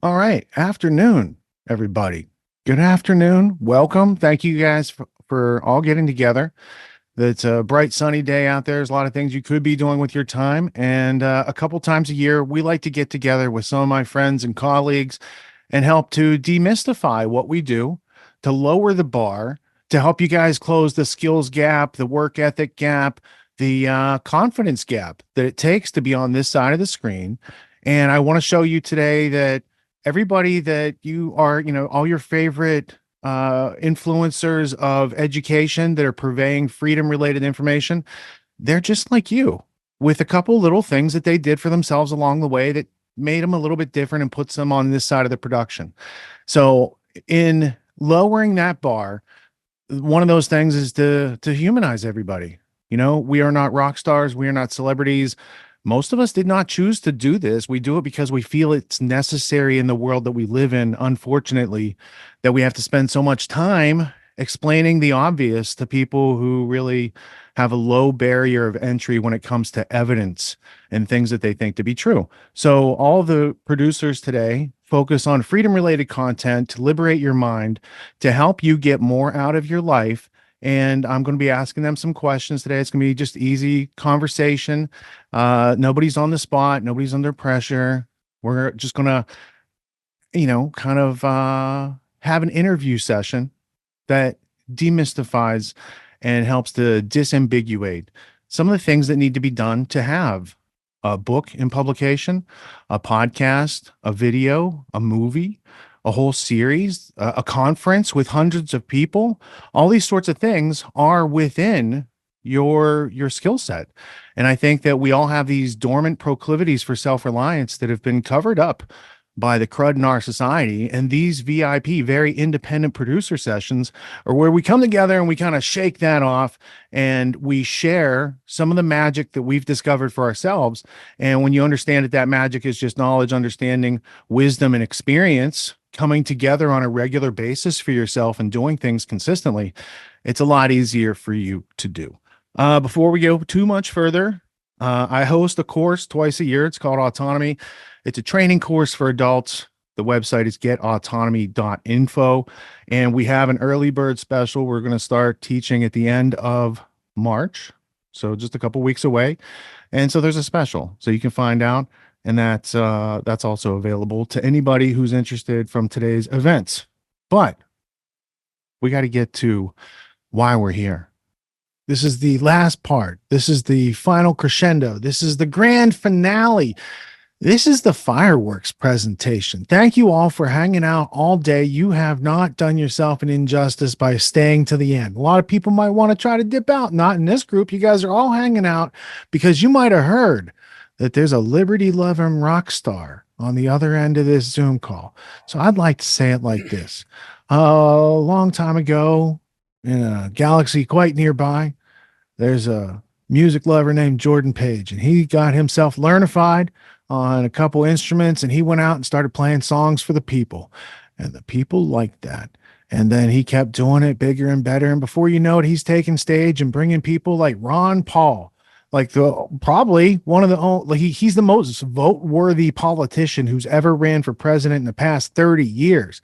All right. Afternoon, everybody. Good afternoon. Welcome. Thank you guys for all getting together. It's a bright, sunny day out there. There's a lot of things you could be doing with your time. And a couple times a year, we like to get together with some of my friends and colleagues and help to demystify what we do, to lower the bar, to help you guys close the skills gap, the work ethic gap, the confidence gap that it takes to be on this side of the screen. And I want to show you today that everybody that you are, all your favorite influencers of education that are purveying freedom related information, they're just like you with a couple little things that they did for themselves along the way that made them a little bit different and puts them on this side of the production. So in lowering that bar, one of those things is to humanize everybody. We are not rock stars, we are not celebrities. Most of us did not choose to do this. We do it because we feel it's necessary in the world that we live in, unfortunately, that we have to spend so much time explaining the obvious to people who really have a low barrier of entry when it comes to evidence and things that they think to be true. So all the producers today focus on freedom related content to liberate your mind, to help you get more out of your life. And I'm going to be asking them some questions today. It's going to be just easy conversation. Nobody's on the spot. Nobody's under pressure. We're just going to, kind of have an interview session that demystifies and helps to disambiguate some of the things that need to be done to have a book in publication, a podcast, a video, a movie, a whole series, a conference with hundreds of people. All these sorts of things are within your skill set. And I think that we all have these dormant proclivities for self-reliance that have been covered up by the crud in our society. And these VIP, very independent producer sessions are where we come together and we kind of shake that off and we share some of the magic that we've discovered for ourselves. And when you understand that that magic is just knowledge, understanding, wisdom, and experience coming together on a regular basis for yourself and doing things consistently, it's a lot easier for you to do. Before we go too much further, I host a course twice a year. It's called Autonomy. It's a training course for adults. The website is getautonomy.info. And we have an early bird special. We're going to start teaching at the end of March. So just a couple weeks away. And so there's a special. So you can find out. And that's also available to anybody who's interested from today's events. But we got to get to why we're here. This is the last part. This is the final crescendo. This is the grand finale. This is the fireworks presentation. Thank you all for hanging out all day. You have not done yourself an injustice by staying to the end. A lot of people might want to try to dip out. Not in this group. You guys are all hanging out because you might have heard that there's a liberty-loving rock star on the other end of this Zoom call. So I'd like to say it like this. A long time ago, in a galaxy quite nearby, there's a music lover named Jordan Page, and he got himself learnified on a couple instruments, and he went out and started playing songs for the people, and the people liked that. And then he kept doing it bigger and better, and before you know it, he's taking stage and bringing people like Ron Paul, like probably one of the only, he's the most vote-worthy politician who's ever ran for president in the past 30 years.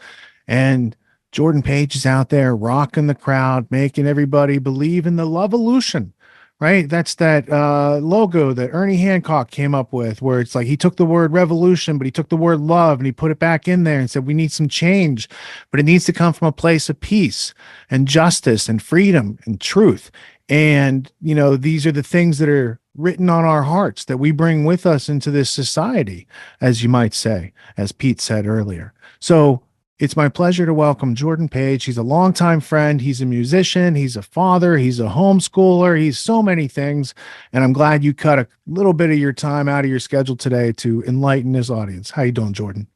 And Jordan Page is out there rocking the crowd, making everybody believe in the Lovolution, right? That's that logo that Ernie Hancock came up with, where it's like he took the word revolution, but he took the word love and he put it back in there and said, we need some change, but it needs to come from a place of peace and justice and freedom and truth. And, these are the things that are written on our hearts that we bring with us into this society, as you might say, as Pete said earlier. So it's my pleasure to welcome Jordan Page. He's a longtime friend. He's a musician. He's a father. He's a homeschooler. He's so many things. And I'm glad you cut a little bit of your time out of your schedule today to enlighten this audience. How you doing, Jordan?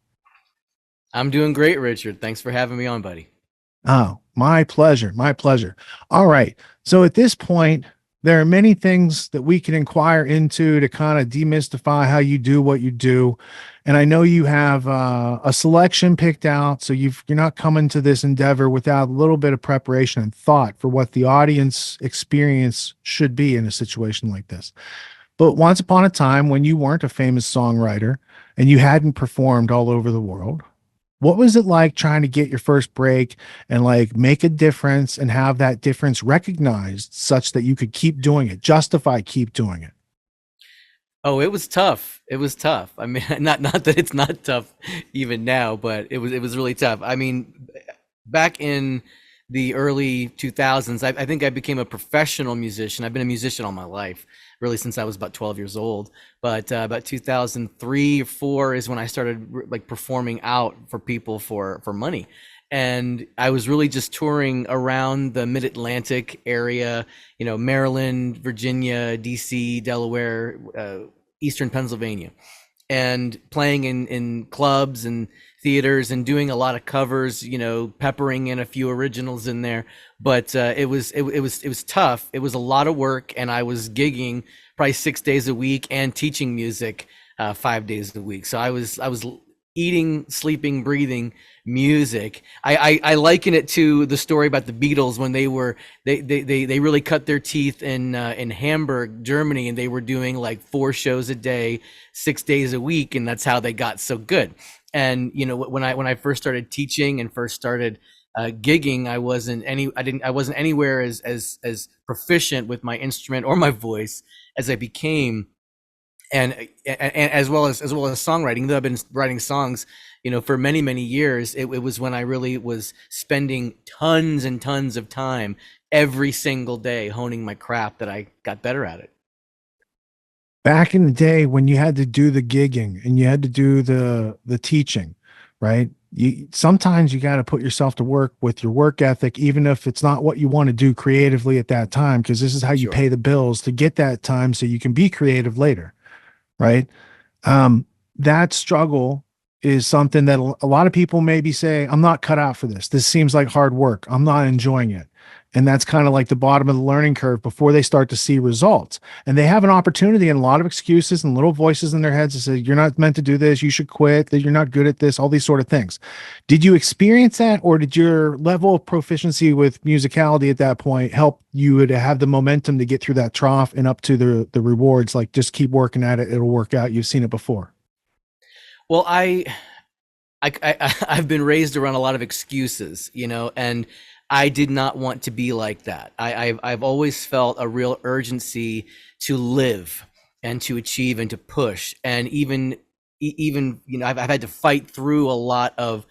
I'm doing great, Richard. Thanks for having me on, buddy. Oh, my pleasure. My pleasure. All right. So at this point, there are many things that we can inquire into to kind of demystify how you do what you do. And I know you have a selection picked out, so you're not coming to this endeavor without a little bit of preparation and thought for what the audience experience should be in a situation like this. But once upon a time when you weren't a famous songwriter and you hadn't performed all over the world, What was it like trying to get your first break and like make a difference and have that difference recognized such that you could keep doing it, justify keep doing it? Oh, it was tough. It was tough. I mean, not that it's not tough even now, but it was really tough. I mean, back in the early 2000s, I think I became a professional musician. I've been a musician all my life, really since I was about 12 years old. But about 2003 or 4 is when I started like performing out for people for money. And I was really just touring around the mid-Atlantic area, Maryland, Virginia, DC, Delaware, Eastern Pennsylvania, and playing in clubs and theaters and doing a lot of covers, peppering in a few originals in there. But it was tough. It was a lot of work, and I was gigging probably 6 days a week and teaching music 5 days a week. So I was eating, sleeping, breathing music. I liken it to the story about the Beatles when they really cut their teeth in Hamburg, Germany, and they were doing like 4 shows a day, 6 days a week, and that's how they got so good. And when I first started teaching and first started gigging, I wasn't anywhere as proficient with my instrument or my voice as I became. And as well as songwriting, though I've been writing songs for many many years. It was when I really was spending tons and tons of time every single day honing my craft that I got better at it. Back in the day when you had to do the gigging and you had to do the teaching, right? You sometimes you got to put yourself to work with your work ethic, even if it's not what you want to do creatively at that time, because this is how you Sure. pay the bills to get that time so you can be creative later, right? um, that struggle is something that a lot of people maybe say, I'm not cut out for this. This seems like hard work. I'm not enjoying it. And that's kind of like the bottom of the learning curve before they start to see results. And they have an opportunity and a lot of excuses and little voices in their heads that say, you're not meant to do this. You should quit, that you're not good at this, all these sort of things. Did you experience that, or did your level of proficiency with musicality at that point help you to have the momentum to get through that trough and up to the rewards? Like just keep working at it. It'll work out. You've seen it before. Well, I've been raised around a lot of excuses, and I did not want to be like that. I've always felt a real urgency to live and to achieve and to push, and even I've had to fight through a lot of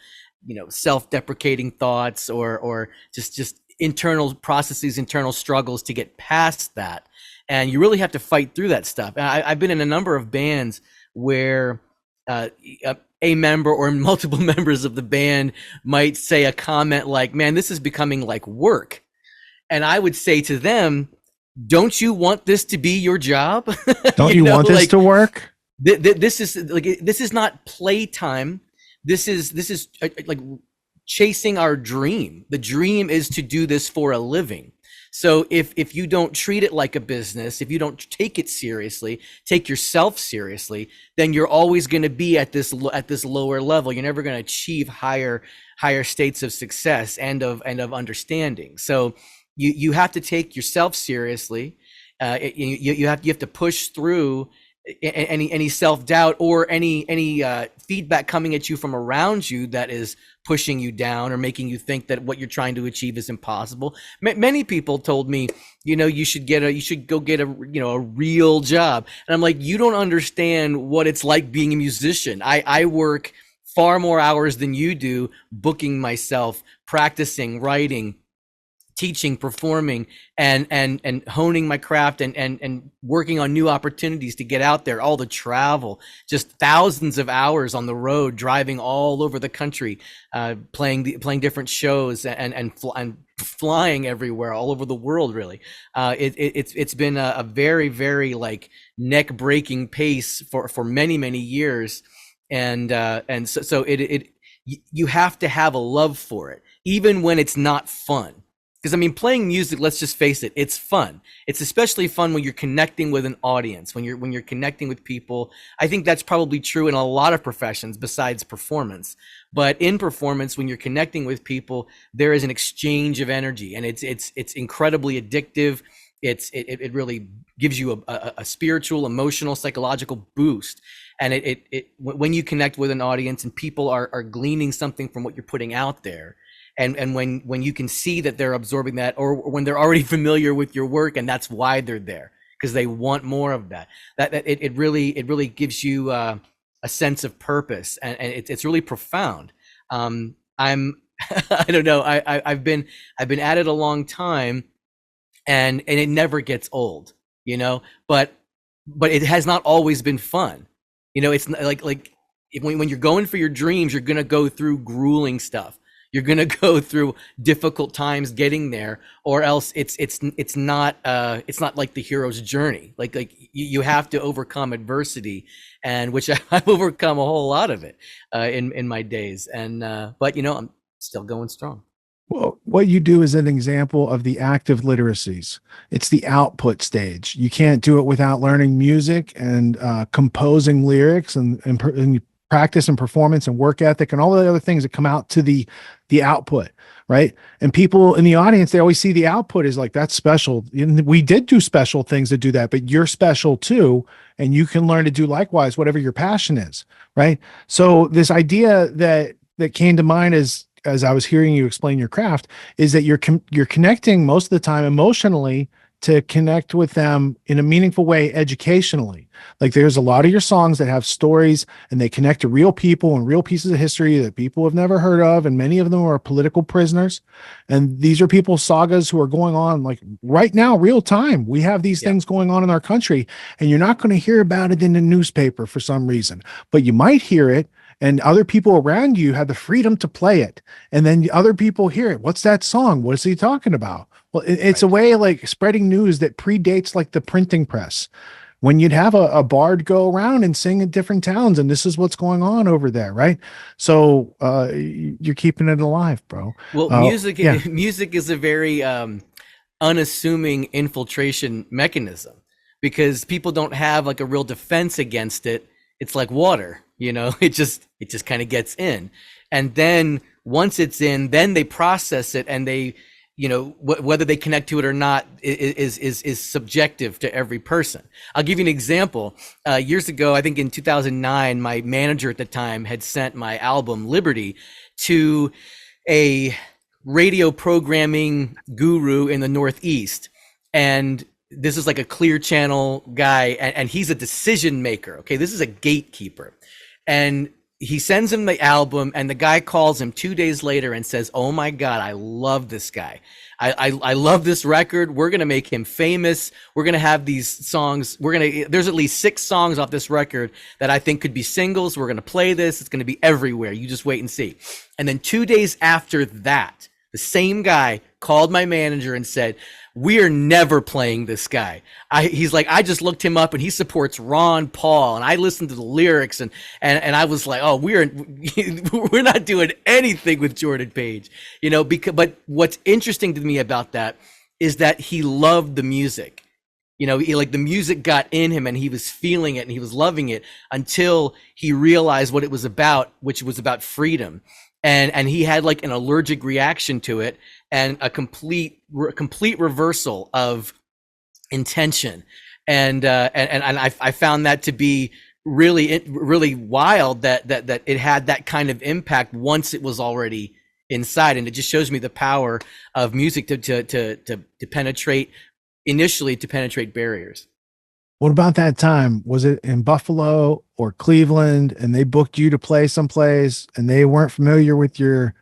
self-deprecating thoughts or just internal processes, internal struggles to get past that, and you really have to fight through that stuff. And I've been in a number of bands where uh, a member or multiple members of the band might say a comment like, "Man, this is becoming like work." And I would say to them, "Don't you want this to be your job?" Don't you want this Like to work? this is not playtime. This is like chasing our dream. The dream is to do this for a living. So if you don't treat it like a business, if you don't take it seriously, take yourself seriously, then you're always going to be at this lower level. You're never going to achieve higher states of success and of understanding. So you have to take yourself seriously. You have to push through any self-doubt or any feedback coming at you from around you that is pushing you down or making you think that what you're trying to achieve is impossible. Many people told me, you should go get a real job. And I'm like, you don't understand what it's like being a musician. I work far more hours than you do, booking myself, practicing, writing, teaching, performing, and honing my craft and working on new opportunities to get out there, all the travel, just thousands of hours on the road, driving all over the country, playing different shows and flying everywhere, all over the world. Really, it's been a very very like neck breaking pace for many many years, and so you have to have a love for it, even when it's not fun. Because I mean, playing music, let's just face it, it's fun. It's especially fun when you're connecting with an audience, when you're connecting with people. I think that's probably true in a lot of professions besides performance. But in performance, when you're connecting with people, there is an exchange of energy, and it's incredibly addictive. It really gives you a spiritual, emotional, psychological boost. And when you connect with an audience and people are gleaning something from what you're putting out there, and when you can see that they're absorbing that, or when they're already familiar with your work and that's why they're there because they want more of that it really gives you a sense of purpose, and it's really profound. I'm I don't know, I've been at it a long time, and it never gets old, you know. But it has not always been fun, you know. It's like when you're going for your dreams, you're gonna go through grueling stuff. You're gonna go through difficult times getting there, or else it's not like the hero's journey. Like you have to overcome adversity, and which I've overcome a whole lot of it in my days. And but you know, I'm still going strong. Well, what you do is an example of the active literacies. It's the output stage. You can't do it without learning music and composing lyrics and practice and performance and work ethic and all the other things that come out to the output, right? And people in the audience, they always see the output is like, that's special. And we did do special things to do that, but you're special too. And you can learn to do likewise, whatever your passion is, right? So this idea that came to mind as I was hearing you explain your craft is that you're connecting most of the time emotionally to connect with them in a meaningful way educationally. Like there's a lot of your songs that have stories and they connect to real people and real pieces of history that people have never heard of, and many of them are political prisoners. And these are people's sagas who are going on like right now, real time. We have these things going on in our country, and you're not going to hear about it in the newspaper for some reason, but you might hear it, and other people around you have the freedom to play it. And then other people hear it. What's that song? What is he talking about? Well, it's a way of like spreading news that predates like the printing press, when you'd have a bard go around and sing in different towns, and this is what's going on over there, right? So you're keeping it alive, bro. Well, Yeah. music is a very unassuming infiltration mechanism because people don't have like a real defense against it. It's like water, you know. It just kind of gets in, and then once it's in, then they process it, and they, you know, whether they connect to it or not is subjective to every person. I'll give you an example. Years ago, I think in 2009, my manager at the time had sent my album Liberty to a radio programming guru in the Northeast, and this is like a clear channel guy, and he's a decision maker. Okay, this is a gatekeeper, and he sends him the album, and the guy calls him 2 days later and says, "Oh my God, I love this guy. I love this record. We're gonna make him famous. We're gonna have these songs. There's at least 6 songs off this record that I think could be singles. We're gonna play this. It's gonna be everywhere. You just wait and see." And then 2 days after that, the same guy called my manager and said, "We are never playing this guy." He's like, "I just looked him up and he supports Ron Paul, and I listened to the lyrics, and I was like, oh, we're not doing anything with Jordan Page, you know." But what's interesting to me about that is that he loved the music. You know, like the music got in him and he was feeling it and he was loving it until he realized what it was about, which was about freedom. And he had like an allergic reaction to it and a complete reversal of intention. And I found that to be really wild that it had that kind of impact once it was already inside. And it just shows me the power of music to penetrate, initially to penetrate barriers. What about that time? Was it in Buffalo or Cleveland and they booked you to play someplace and they weren't familiar with your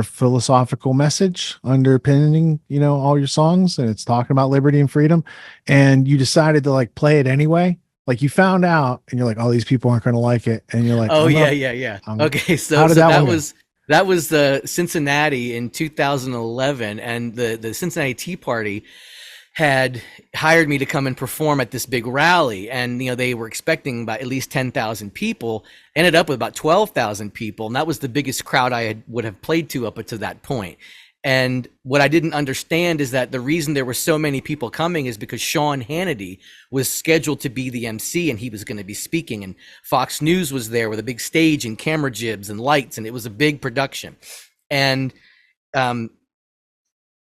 philosophical message underpinning, you know, all your songs, and it's talking about liberty and freedom, and you decided to like play it anyway? Like you found out and you're like, "Oh, these people aren't going to like it." And you're like, "Oh, yeah. Okay, how did that that was the Cincinnati in 2011, and the Cincinnati Tea Party had hired me to come and perform at this big rally, and you know, they were expecting about at least 10,000 people. Ended up with about 12,000 people, and that was the biggest crowd would have played to up to that point. And what I didn't understand is that the reason there were so many people coming is because Sean Hannity was scheduled to be the MC, and he was going to be speaking, and Fox News was there with a big stage and camera jibs and lights, and it was a big production. And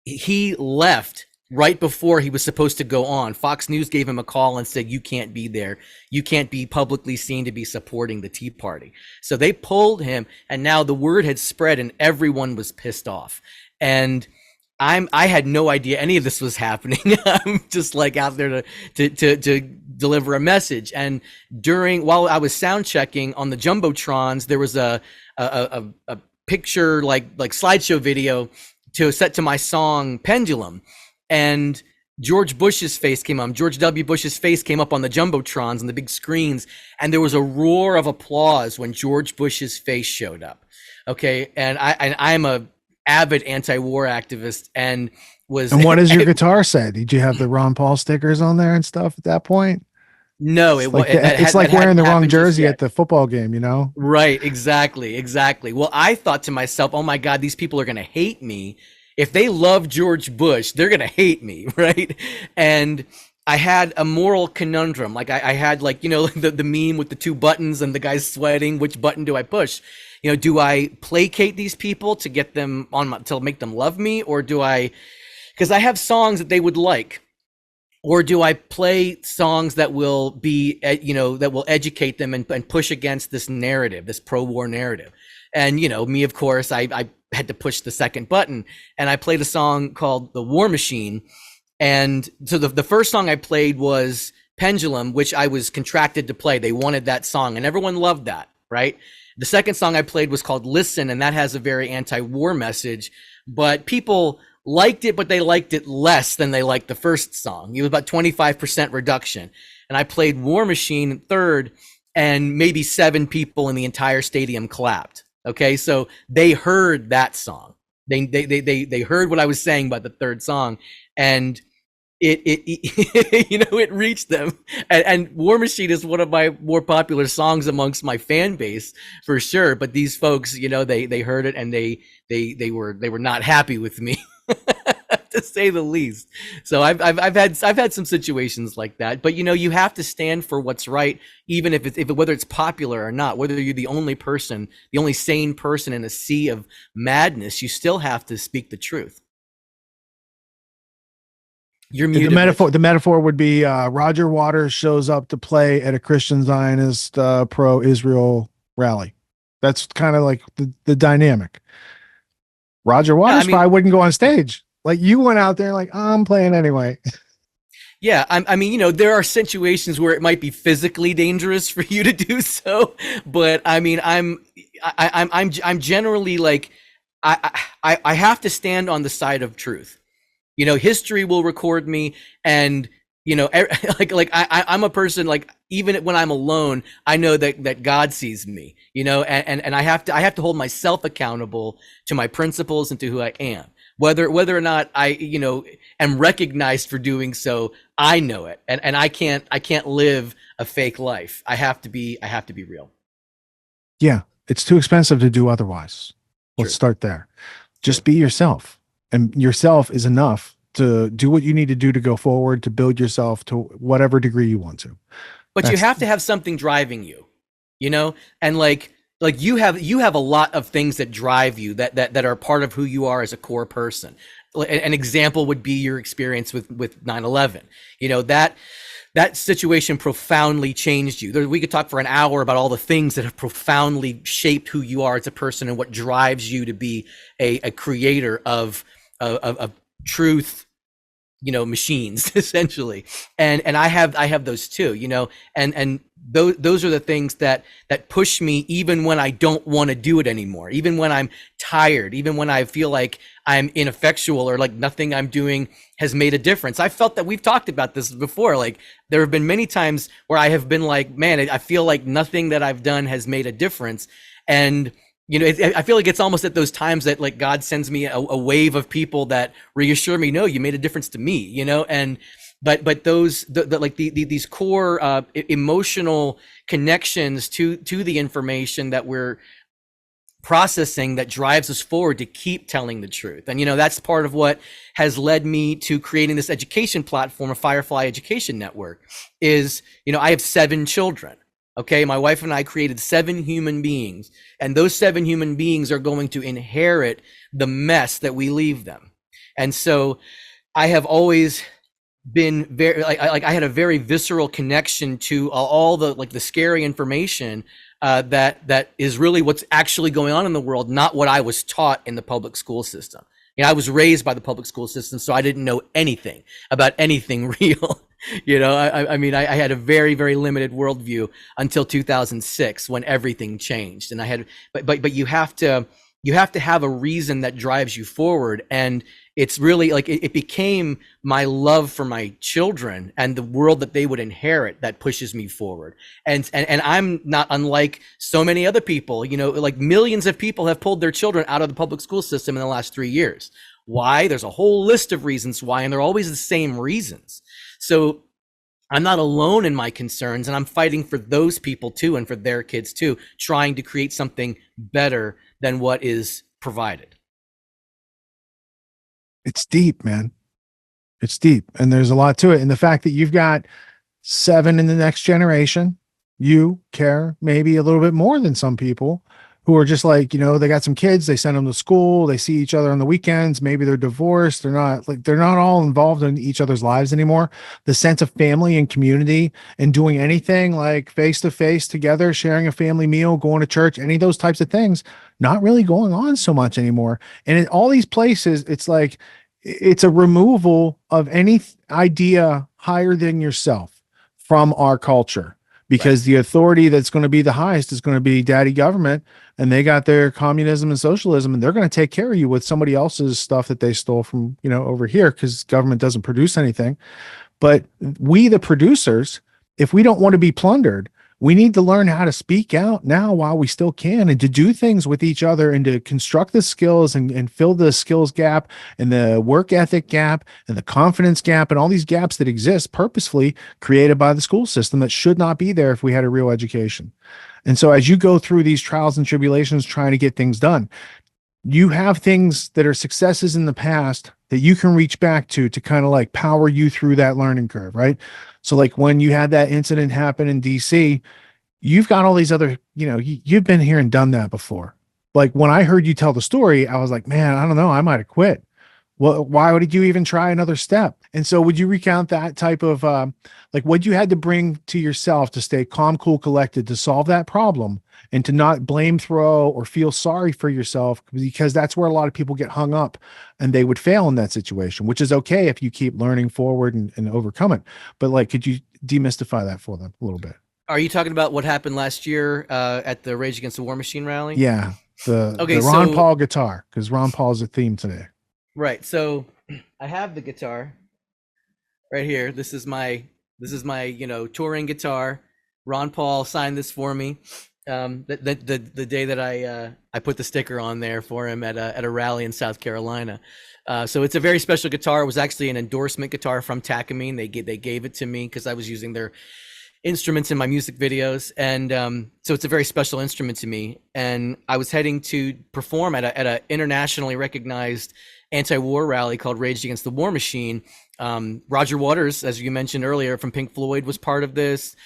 he left right before he was supposed to go on. Fox News gave him a call and said, you can't be there. You can't be publicly seen to be supporting the Tea Party. So they pulled him, and now the word had spread and everyone was pissed off. And I had no idea any of this was happening. I'm just like out there to deliver a message. And while I was sound checking on the jumbotrons, there was a picture like slideshow video set to my song Pendulum, and George Bush's face came on. George W. Bush's face came up on the jumbotrons and the big screens, and there was a roar of applause when George Bush's face showed up. Okay, and I'm a avid anti-war activist, and what does your guitar say? Did you have the Ron Paul stickers on there and stuff at that point? No, it's like wearing the wrong jersey at the football game, you know? Right, exactly. Well, I thought to myself, oh my God, these people are going to hate me. If they love George Bush, they're going to hate me, right? And I had a moral conundrum. Like I had the meme with the two buttons and the guy's sweating. Which button do I push? Do I placate these people to get them to make them love me? Or because I have songs that they would like. Or do I play songs that will be, that will educate them and push against this narrative, this pro-war narrative? And, me, of course, I had to push the second button, and I played a song called The War Machine. And so the first song I played was Pendulum, which I was contracted to play. They wanted that song, and everyone loved that, right? The second song I played was called Listen, and that has a very anti-war message, but people liked it, but they liked it less than they liked the first song. It was about 25% reduction. And I played War Machine third, and maybe 7 people in the entire stadium clapped. Okay, so they heard that song. They heard what I was saying about the third song, and it it reached them. And War Machine is one of my more popular songs amongst my fan base for sure. But these folks, they heard it, and they were not happy with me. To say the least. So I've had some situations like that, but you have to stand for what's right, even if whether it's popular or not, whether you're the only sane person in a sea of madness, you still have to speak the truth. You're muted. The metaphor would be Roger Waters shows up to play at a Christian Zionist pro-Israel rally. That's kind of like the dynamic. Roger Waters probably wouldn't go on stage. Like, you went out there like, I'm playing anyway. Yeah, there are situations where it might be physically dangerous for you to do so, but I'm generally like, I have to stand on the side of truth. History will record me, and I'm a person, like, even when I'm alone, I know that God sees me, and I have to hold myself accountable to my principles and to who I am. Whether or not I, am recognized for doing so, I know it, and I can't live a fake life. I have to be real. Yeah, it's too expensive to do otherwise. Let's start there. Just be yourself, and yourself is enough to do what you need to do to go forward, to build yourself to whatever degree you want to. But you have to have something driving you, and like you have a lot of things that drive you that are part of who you are as a core person. An example would be your experience with 9/11. That situation profoundly changed you. We could talk for an hour about all the things that have profoundly shaped who you are as a person and what drives you to be a creator of truth, machines, essentially. And I have those too, and those are the things that push me even when I don't want to do it anymore, even when I'm tired, even when I feel like I'm ineffectual or like nothing I'm doing has made a difference. I felt that we've talked about this before. Like, there have been many times where I have been like, man, I feel like nothing that I've done has made a difference. And I feel like it's almost at those times that, like, God sends me a wave of people that reassure me, no, you made a difference to me, and but those these core emotional connections to the information that we're processing that drives us forward to keep telling the truth. And that's part of what has led me to creating this education platform, a Firefly Education Network. Is I have 7 children. Okay, my wife and I created 7 human beings, and those 7 human beings are going to inherit the mess that we leave them. And so I have always been very like I had a very visceral connection to all the like the scary information that is really what's actually going on in the world, not what I was taught in the public school system. You know, I was raised by the public school system, so I didn't know anything about anything real. You know, I mean, I had a very, very limited worldview until 2006 when everything changed. And I had, but you have to have a reason that drives you forward. And it's really like it became my love for my children and the world that they would inherit that pushes me forward. And I'm not unlike so many other people, you know, like millions of people have pulled their children out of the public school system in the last 3 years. Why? There's a whole list of reasons why, and they're always the same reasons. So I'm not alone in my concerns, and I'm fighting for those people too, and for their kids too, trying to create something better than what is provided. It's deep, man. It's deep, and there's a lot to it. And the fact that you've got 7 in the next generation, you care maybe a little bit more than some people who are just like, you know, they got some kids, they send them to school, they see each other on the weekends, maybe they're divorced, they're not all involved in each other's lives anymore. The sense of family and community and doing anything like face to face together, sharing a family meal, going to church, any of those types of things, not really going on so much anymore. And in all these places, it's like it's a removal of any idea higher than yourself from our culture, because the authority that's going to be the highest is going to be daddy government, and they got their communism and socialism, and they're going to take care of you with somebody else's stuff that they stole from, you know, over here, because government doesn't produce anything. But we, the producers, if we don't want to be plundered, we need to learn how to speak out now while we still can, and to do things with each other, and to construct the skills and fill the skills gap and the work ethic gap and the confidence gap and all these gaps that exist purposefully created by the school system that should not be there if we had a real education. And so as you go through these trials and tribulations trying to get things done, you have things that are successes in the past that you can reach back to kind of like power you through that learning curve, right? So like when you had that incident happen in DC, you've got all these other, you know, you've been here and done that before. Like when I heard you tell the story, I was like, man, I don't know, I might have quit. Well, why would you even try another step? And so would you recount that type of like what you had to bring to yourself to stay calm, cool, collected, to solve that problem, and to not blame, throw, or feel sorry for yourself, because that's where a lot of people get hung up and they would fail in that situation, which is okay if you keep learning forward and overcome it. But like, could you demystify that for them a little bit? Are you talking about what happened last year at the Rage Against the War Machine rally? Yeah. The Okay, Ron so Paul guitar, because Ron Paul's a theme today. right. So I have the guitar right here. This is my you know, touring guitar. Ron Paul signed this for me. The day that I put the sticker on there for him at a rally in South Carolina. So it's a very special guitar. It was actually an endorsement guitar from Takamine. They gave it to me because I was using their instruments in my music videos, and so it's a very special instrument to me. And I was heading to perform at a internationally recognized anti-war rally called Rage Against the War Machine. Roger Waters, as you mentioned earlier, from Pink Floyd, was part of this.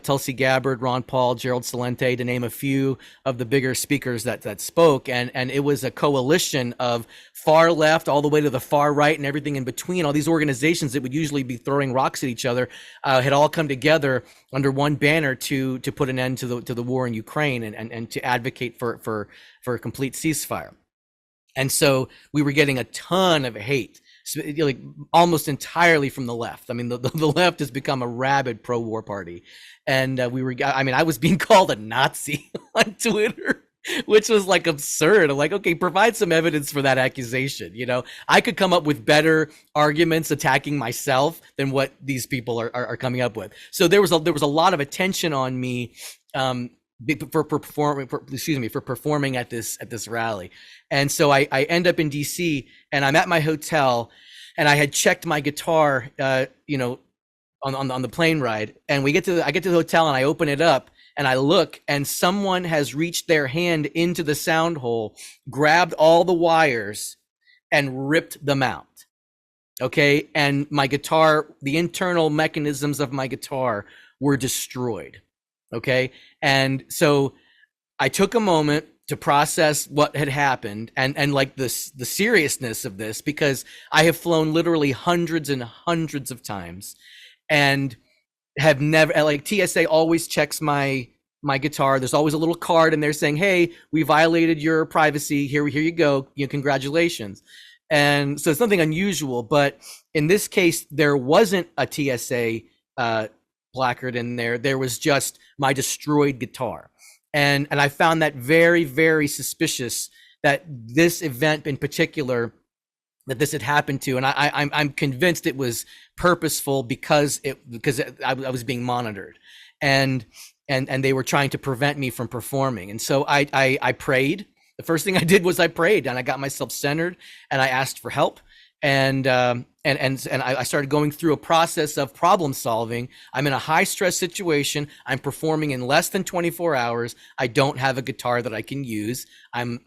Tulsi Gabbard, Ron Paul, Gerald Celente, to name a few of the bigger speakers that spoke. And it was a coalition of far left all the way to the far right and everything in between. All these organizations that would usually be throwing rocks at each other had all come together under one banner to put an end to the war in Ukraine and to advocate for a complete ceasefire. And so we were getting a ton of hate, like almost entirely from the left. I mean, the left has become a rabid pro-war party. And I was being called a Nazi on Twitter, which was like absurd. I'm like, okay, provide some evidence for that accusation. You know, I could come up with better arguments attacking myself than what these people are coming up with. So there was a lot of attention on me for performing at this rally. And so I end up in DC, and I'm at my hotel, and I had checked my guitar, you know, on the plane ride. And I get to the hotel, and I open it up, and I look, and someone has reached their hand into the sound hole, grabbed all the wires, and ripped them out. Okay, and my guitar, the internal mechanisms of my guitar were destroyed. Okay, and so I took a moment, to process what had happened, and like this, the seriousness of this, because I have flown literally hundreds and hundreds of times, and have never, like, TSA always checks my guitar. There's always a little card in there saying, "Hey, we violated your privacy. Here you go. You know, congratulations." And so it's nothing unusual, but in this case, there wasn't a TSA placard in there. There was just my destroyed guitar, and I found that very, very suspicious, that this event in particular, that this had happened to, and I'm convinced it was purposeful, because I was being monitored, and they were trying to prevent me from performing. And so I prayed. The first thing I did was I prayed, and I got myself centered, and I asked for help, and I started going through a process of problem solving. I'm in a high stress situation. I'm performing in less than 24 hours. I don't have a guitar that I can use. I'm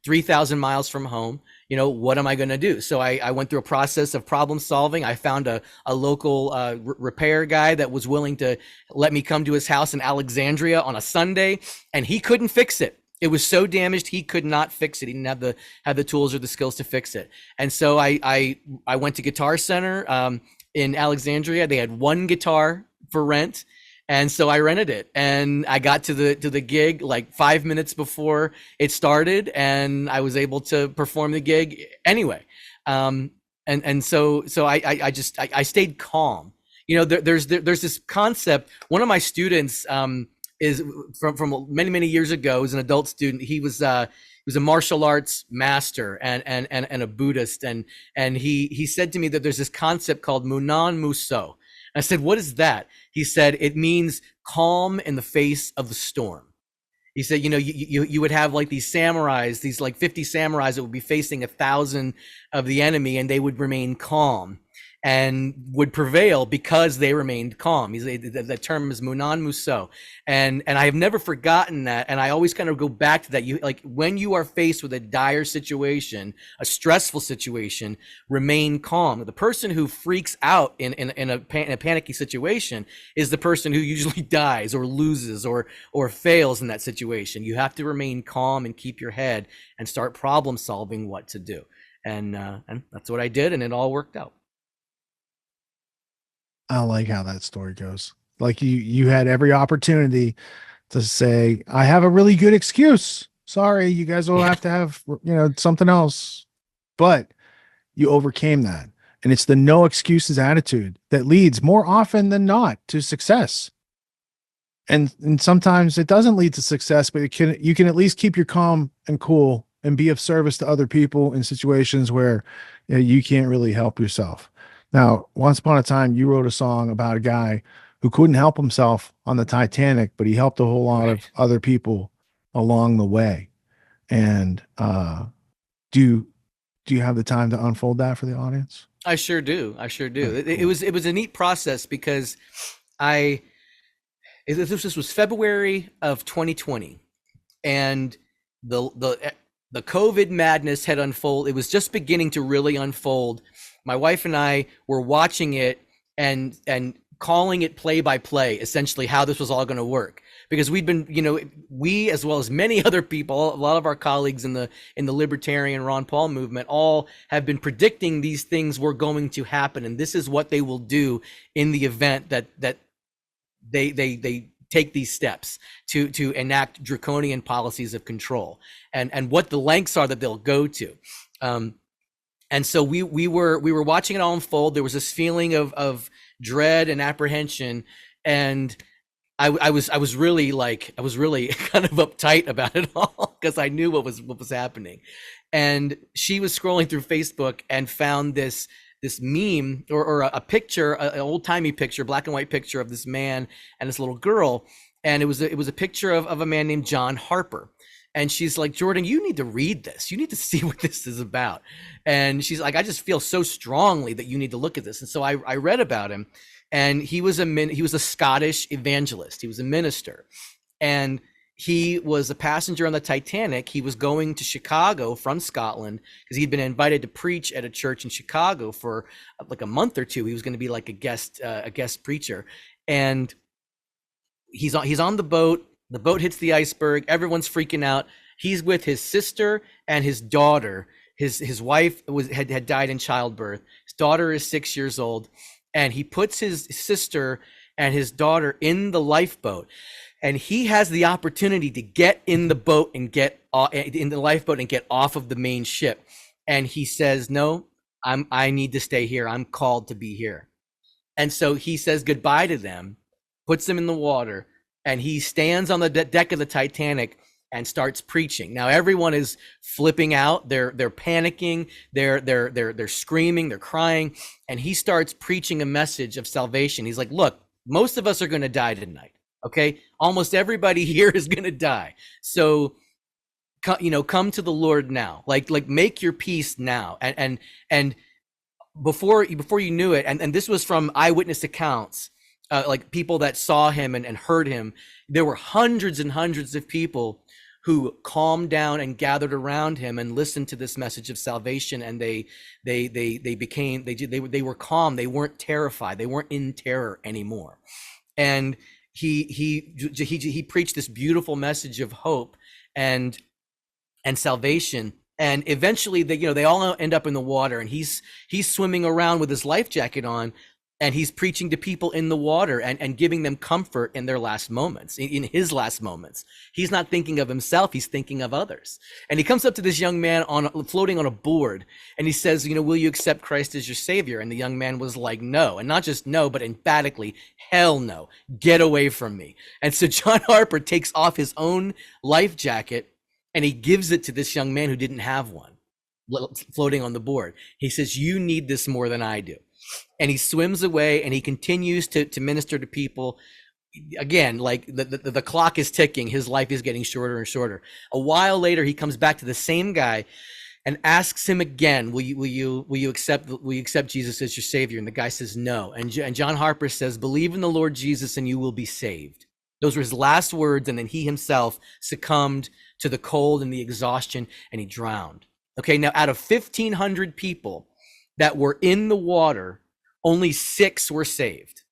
3,000 miles from home. What am I going to do? So I went through a process of problem solving. I found a local repair guy that was willing to let me come to his house in Alexandria on a Sunday, and he couldn't fix it. It was so damaged, he could not fix it. He didn't have the tools or the skills to fix it. And so I went to Guitar Center in Alexandria. They had one guitar for rent, and so I rented it. And I got to the gig like 5 minutes before it started, and I was able to perform the gig anyway. And so I stayed calm. There's this concept. One of my students is from many years ago. Is an adult student. He was a martial arts master and a Buddhist, and he said to me that there's this concept called Munan Muso. I said, "What is that?" He said, "It means calm in the face of the storm." He said, you would have like these samurais, these like 50 samurais that would be facing 1,000 of the enemy, and they would remain calm and would prevail because they remained calm. That term is Munan Muso. And I have never forgotten that. And I always kind of go back to that. When you are faced with a dire situation, a stressful situation, remain calm. The person who freaks out in a panicky situation is the person who usually dies or loses or fails in that situation. You have to remain calm and keep your head and start problem solving what to do. And that's what I did, and it all worked out. I like how that story goes. Like you had every opportunity to say, I have a really good excuse. Sorry, you guys will have to have, something else. But you overcame that. And it's the no excuses attitude that leads more often than not to success. And sometimes it doesn't lead to success, but you can at least keep your calm and cool and be of service to other people in situations where you can't really help yourself. Now, once upon a time, you wrote a song about a guy who couldn't help himself on the Titanic, but he helped a whole lot of other people along the way. And do you have the time to unfold that for the audience? I sure do. Right, It cool. was a neat process, because this was February of 2020, and the COVID madness had unfolded. It was just beginning to really unfold. My wife and I were watching it and calling it play by play, essentially how this was all going to work, because we'd been, we, as well as many other people, a lot of our colleagues in the libertarian Ron Paul movement, all have been predicting these things were going to happen, and this is what they will do in the event that they take these steps to enact draconian policies of control, and what the lengths are that they'll go to. And so we were watching it all unfold. There was this feeling of dread and apprehension, and I was really kind of uptight about it all, because I knew what was happening. And she was scrolling through Facebook and found this meme or a picture, an old timey picture, black and white picture of this man and this little girl, and it was a picture of a man named John Harper. And she's like, "Jordan, you need to read this. You need to see what this is about." And she's like, "I just feel so strongly that you need to look at this." And so I read about him, and he was a Scottish evangelist. He was a minister, and he was a passenger on the Titanic. He was going to Chicago from Scotland because he'd been invited to preach at a church in Chicago for like a month or two. He was going to be like a guest preacher, and he's on the boat. The boat hits the iceberg. Everyone's freaking out. He's with his sister and his daughter. His wife had died in childbirth. His daughter is 6 years old, and he puts his sister and his daughter in the lifeboat, and he has the opportunity to get in the boat and get in the lifeboat and get off of the main ship, and he says, no, I need to stay here. I'm called to be here. And so he says goodbye to them, puts them in the water, and he stands on the deck of the Titanic and starts preaching. Now everyone is flipping out. They're panicking. They're screaming. They're crying. And he starts preaching a message of salvation. He's like, look, most of us are going to die tonight. Okay, almost everybody here is going to die. So, come to the Lord now. Like make your peace now. And before you knew it, and this was from eyewitness accounts, like people that saw him and heard him. There were hundreds and hundreds of people who calmed down and gathered around him and listened to this message of salvation, and they were calm. They weren't terrified. They weren't in terror anymore. And he preached this beautiful message of hope and salvation. And eventually they all end up in the water, and he's swimming around with his life jacket on, and he's preaching to people in the water and giving them comfort in their last moments, in his last moments. He's not thinking of himself, he's thinking of others. And he comes up to this young man floating on a board, and he says, will you accept Christ as your savior? And the young man was like, no. And not just no, but emphatically, hell no, get away from me. And so John Harper takes off his own life jacket and he gives it to this young man who didn't have one, floating on the board. He says, you need this more than I do. And he swims away, and he continues to minister to people. Again, like the clock is ticking. His life is getting shorter and shorter. A while later, he comes back to the same guy and asks him again, will you accept Jesus as your savior? And the guy says no. And John Harper says, believe in the Lord Jesus and you will be saved. Those were his last words. And then he himself succumbed to the cold and the exhaustion, and he drowned. Okay, now out of 1,500 people that were in the water, only 6 were saved.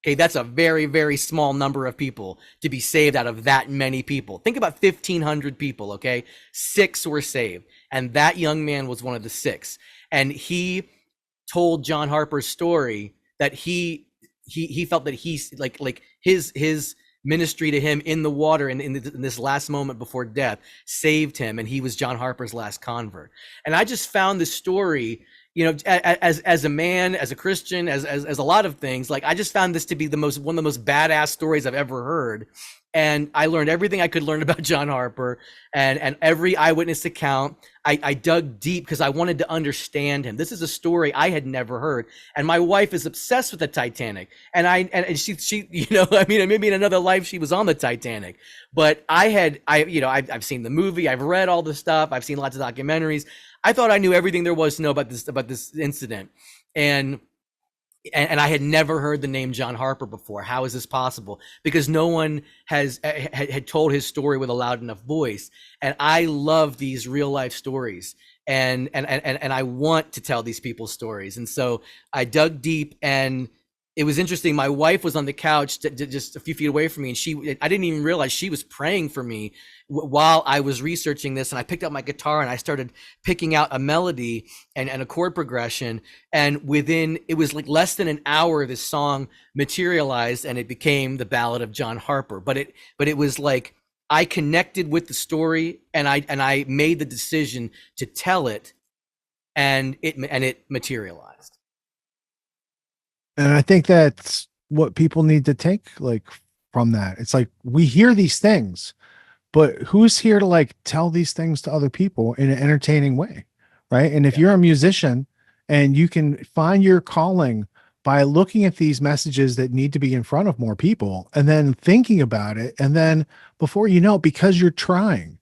Okay, that's a very, very small number of people to be saved out of that many people. Think about 1,500 people, okay? 6 were saved, and that young man was one of the 6. And he told John Harper's story that he felt that he's like his ministry to him in the water in this last moment before death saved him, and he was John Harper's last convert. And I just found this story, as a man, as a Christian, as a lot of things, like I just found this to be one of the most badass stories I've ever heard. And I learned everything I could learn about John Harper, and every eyewitness account. I dug deep because I wanted to understand him. This is a story I had never heard, and my wife is obsessed with the Titanic. And she maybe in another life she was on the Titanic. But I've seen the movie, I've read all the stuff, I've seen lots of documentaries. I thought I knew everything there was to know about this incident, and I had never heard the name John Harper before. How is this possible? Because no one had told his story with a loud enough voice. And I love these real life stories, and I want to tell these people's stories. And so I dug deep, and it was interesting. My wife was on the couch just a few feet away from me, and I didn't even realize she was praying for me while I was researching this. And I picked up my guitar and I started picking out a melody and a chord progression. And it was like less than an hour, this song materialized, and it became the Ballad of John Harper. But it was like I connected with the story, and I made the decision to tell it, and it materialized. And I think that's what people need to take from that. It's like we hear these things, but who's here to tell these things to other people in an entertaining way, right? And if you're a musician and you can find your calling by looking at these messages that need to be in front of more people and then thinking about it, and then before you know it, because you're trying.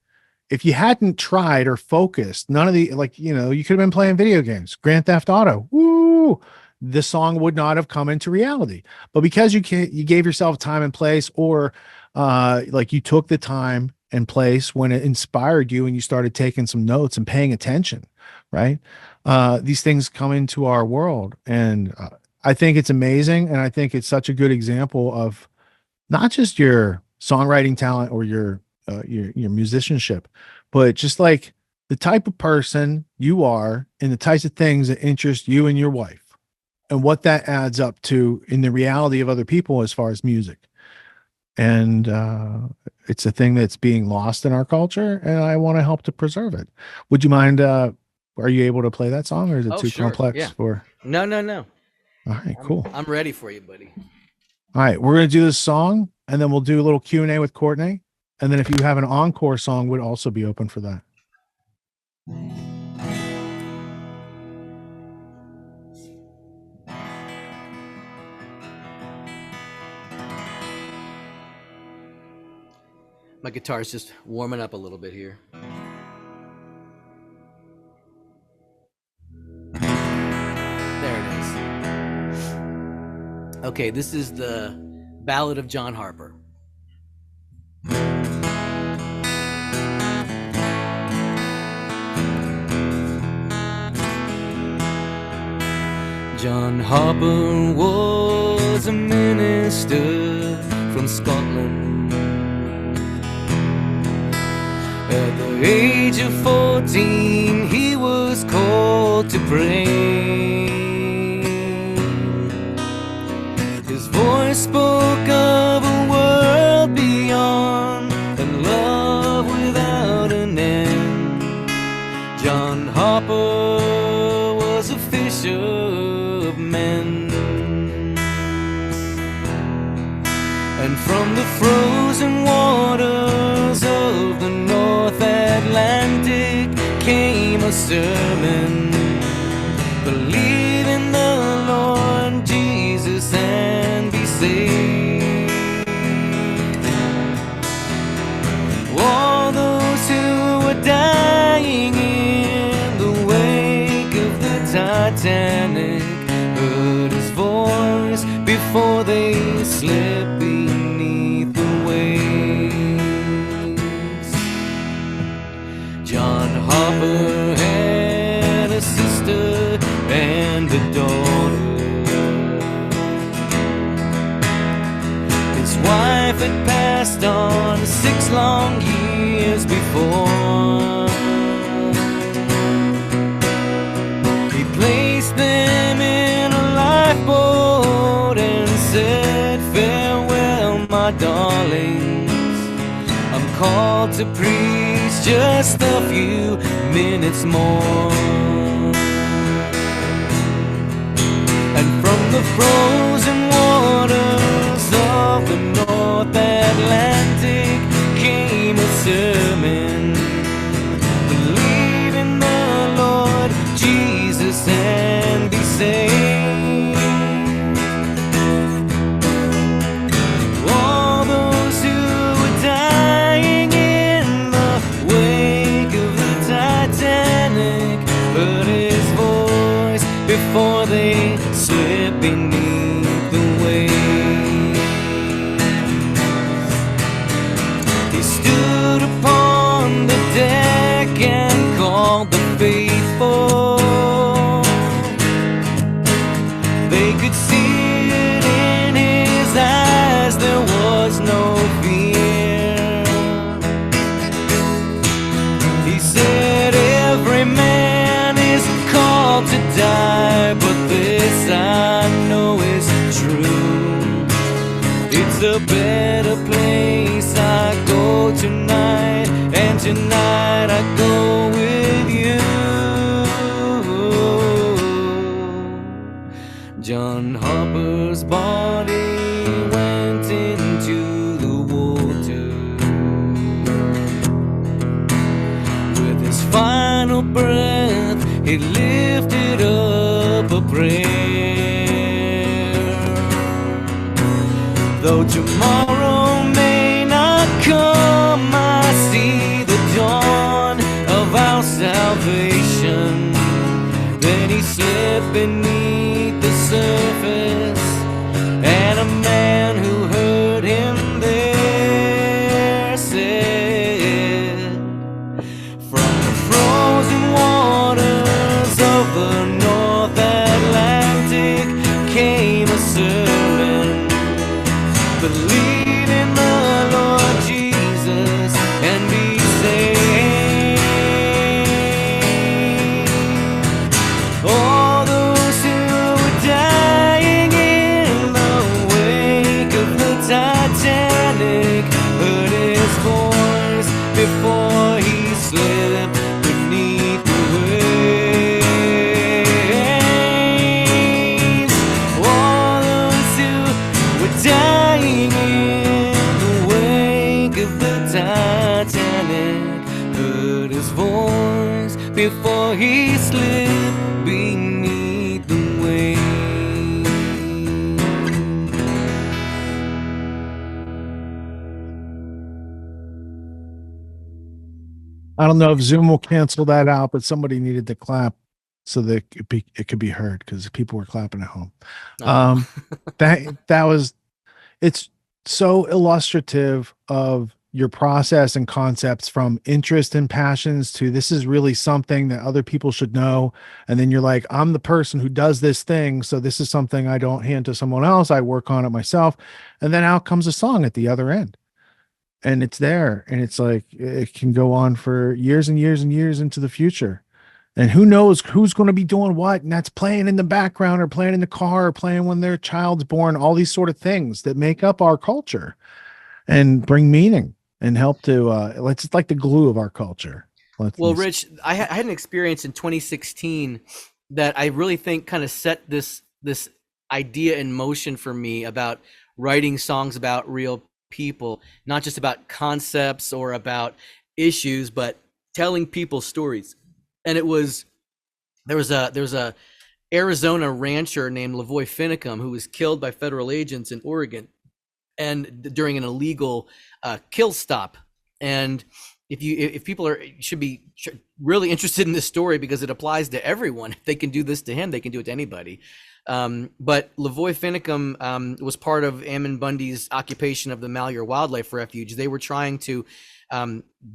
If you hadn't tried or focused, none of the you could have been playing video games, Grand Theft Auto, woo, the song would not have come into reality. But because you gave yourself time and place, or you took the time and place when it inspired you and you started taking some notes and paying attention, right? These things come into our world. And I think it's amazing. And I think it's such a good example of not just your songwriting talent or your your musicianship, but just like the type of person you are and the types of things that interest you and your wife, and what that adds up to in the reality of other people as far as music. And it's a thing that's being lost in our culture, and I want to help to preserve it. Would you mind? Are you able to play that song, or is it too sure. complex Yeah. for? No. All right, cool. I'm ready for you, buddy. All right, we're gonna do this song, and then we'll do a little Q&A with Courtney, and then if you have an encore song, would also be open for that. My guitar's just warming up a little bit here. There it is. Okay, this is the Ballad of John Harper. John Harper was a minister from Scotland. At the age of 14, he was called to pray. His voice spoke of a world beyond and love without an end. John Harper was a fisher of men. And from the frozen waters of the North Atlantic came a sermon. Believe in the Lord Jesus and be saved. All those who were dying in the wake of the Titanic heard his voice before they slipped beneath the waves. John Harper had a sister and a daughter. His wife had passed on 6 long years before. He placed them in a lifeboat and said, farewell, my darlings. I'm called to preach just a few minutes more. And from the frozen waters of the North Atlantic came a sermon. Believe in the Lord Jesus and be saved. All those who were dying in the wake of the Titanic heard his voice before they slipped beneath the waves. He stood upon the deck and called the faithful. They could see it in his eyes, there was no fear. He said every man is called to die, but this I know is true. It's a better place I go tonight, and tonight I go with you. John Harper's body went into the water. With his final breath, he lifted up a prayer. Though tomorrow may not come, I see the dawn of our salvation. Then he slipped beneath the surface, and a man who heard him there said, from the frozen waters of the North Atlantic came a sermon. Believe in the Lord Jesus before he slipped beneath the waves. All those who were dying in the wake of the Titanic heard his voice before he slipped beneath the waves. I don't know if Zoom will cancel that out, but somebody needed to clap so that it could be heard because people were clapping at home. Oh. That was, it's so illustrative of your process and concepts, from interest and passions to this is really something that other people should know. And then you're like, I'm the person who does this thing, so this is something I don't hand to someone else. I work on it myself. And then out comes a song at the other end. And it's there. And it's like it can go on for years and years and years into the future. And who knows who's going to be doing what, and that's playing in the background or playing in the car or playing when their child's born, all these sort of things that make up our culture and bring meaning and help to it's like the glue of our culture. Well, Rich, I had an experience in 2016 that I really think kind of set this idea in motion for me about writing songs about real people, not just about concepts or about issues, but telling people stories. And there was a Arizona rancher named Lavoy Finicum who was killed by federal agents in Oregon, and during an illegal kill stop. And if people should be really interested in this story because it applies to everyone. If they can do this to him, they can do it to anybody. But Lavoy Finicum was part of Ammon Bundy's occupation of the Malheur Wildlife Refuge. They were trying to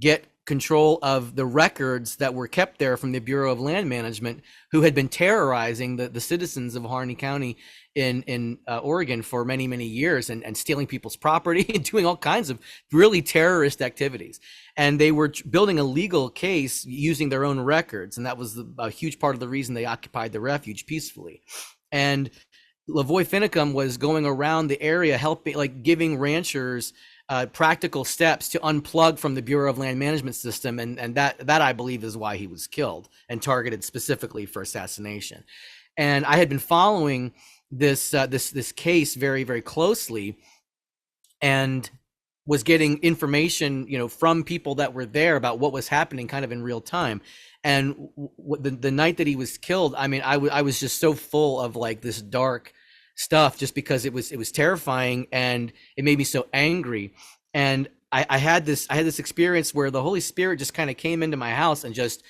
get control of the records that were kept there from the Bureau of Land Management, who had been terrorizing the citizens of Harney County in Oregon for many years, and stealing people's property and doing all kinds of really terrorist activities. And they were building a legal case using their own records, and that was a huge part of the reason they occupied the refuge peacefully. And Lavoy Finicum was going around the area helping, like giving ranchers practical steps to unplug from the Bureau of Land Management system, and that I believe is why he was killed and targeted specifically for assassination. And I had been following this case very closely, and was getting information, from people that were there about what was happening, kind of in real time. And the night that he was killed, I mean, I was just so full of like this dark stuff, just because it was terrifying, and it made me so angry. And I had this experience where the Holy Spirit just kind of came into my house and just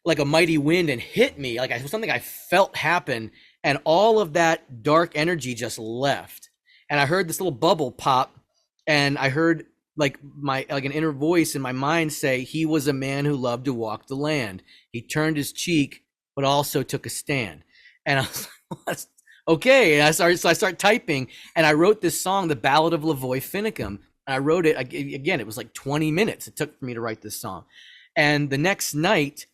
like a mighty wind and hit me, like it was something I felt happen, and all of that dark energy just left. And I heard this little bubble pop, and I heard like an inner voice in my mind say, he was a man who loved to walk the land. He turned his cheek, but also took a stand. And I was like, okay. And I started typing, and I wrote this song, The Ballad of Lavoy Finicum. And I wrote it again. It was like 20 minutes it took for me to write this song. And the next night,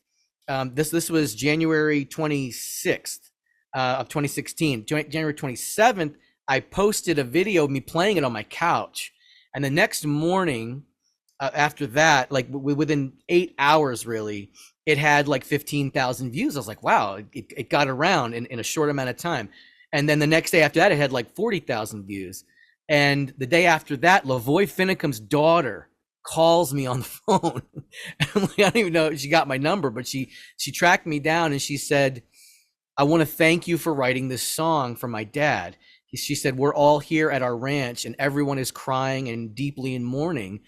this was January 26th of 2016. January 27th, I posted a video of me playing it on my couch. And the next morning, after that, like within 8 hours, really, it had like 15,000 views. I was like, wow, it got around in a short amount of time. And then the next day after that, it had like 40,000 views. And the day after that, Lavoy Finicum's daughter calls me on the phone. I don't even know if she got my number, but she tracked me down, and she said, I want to thank you for writing this song for my dad. She said, we're all here at our ranch, and everyone is crying and deeply in mourning.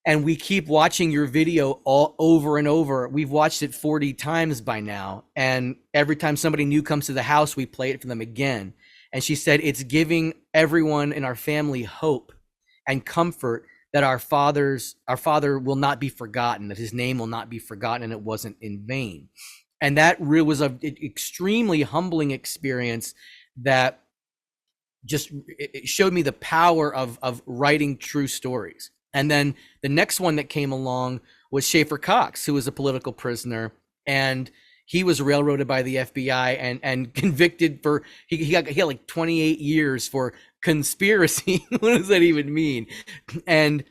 And we keep watching your video all over and over. We've watched it 40 times by now. And every time somebody new comes to the house, we play it for them again. And she said, it's giving everyone in our family hope and comfort that our father will not be forgotten, that his name will not be forgotten, and it wasn't in vain. And that really was an extremely humbling experience that just it showed me the power of writing true stories. And then the next one that came along was Schaefer Cox, who was a political prisoner, and he was railroaded by the FBI and convicted for he had like 28 years for conspiracy. What does that even mean? And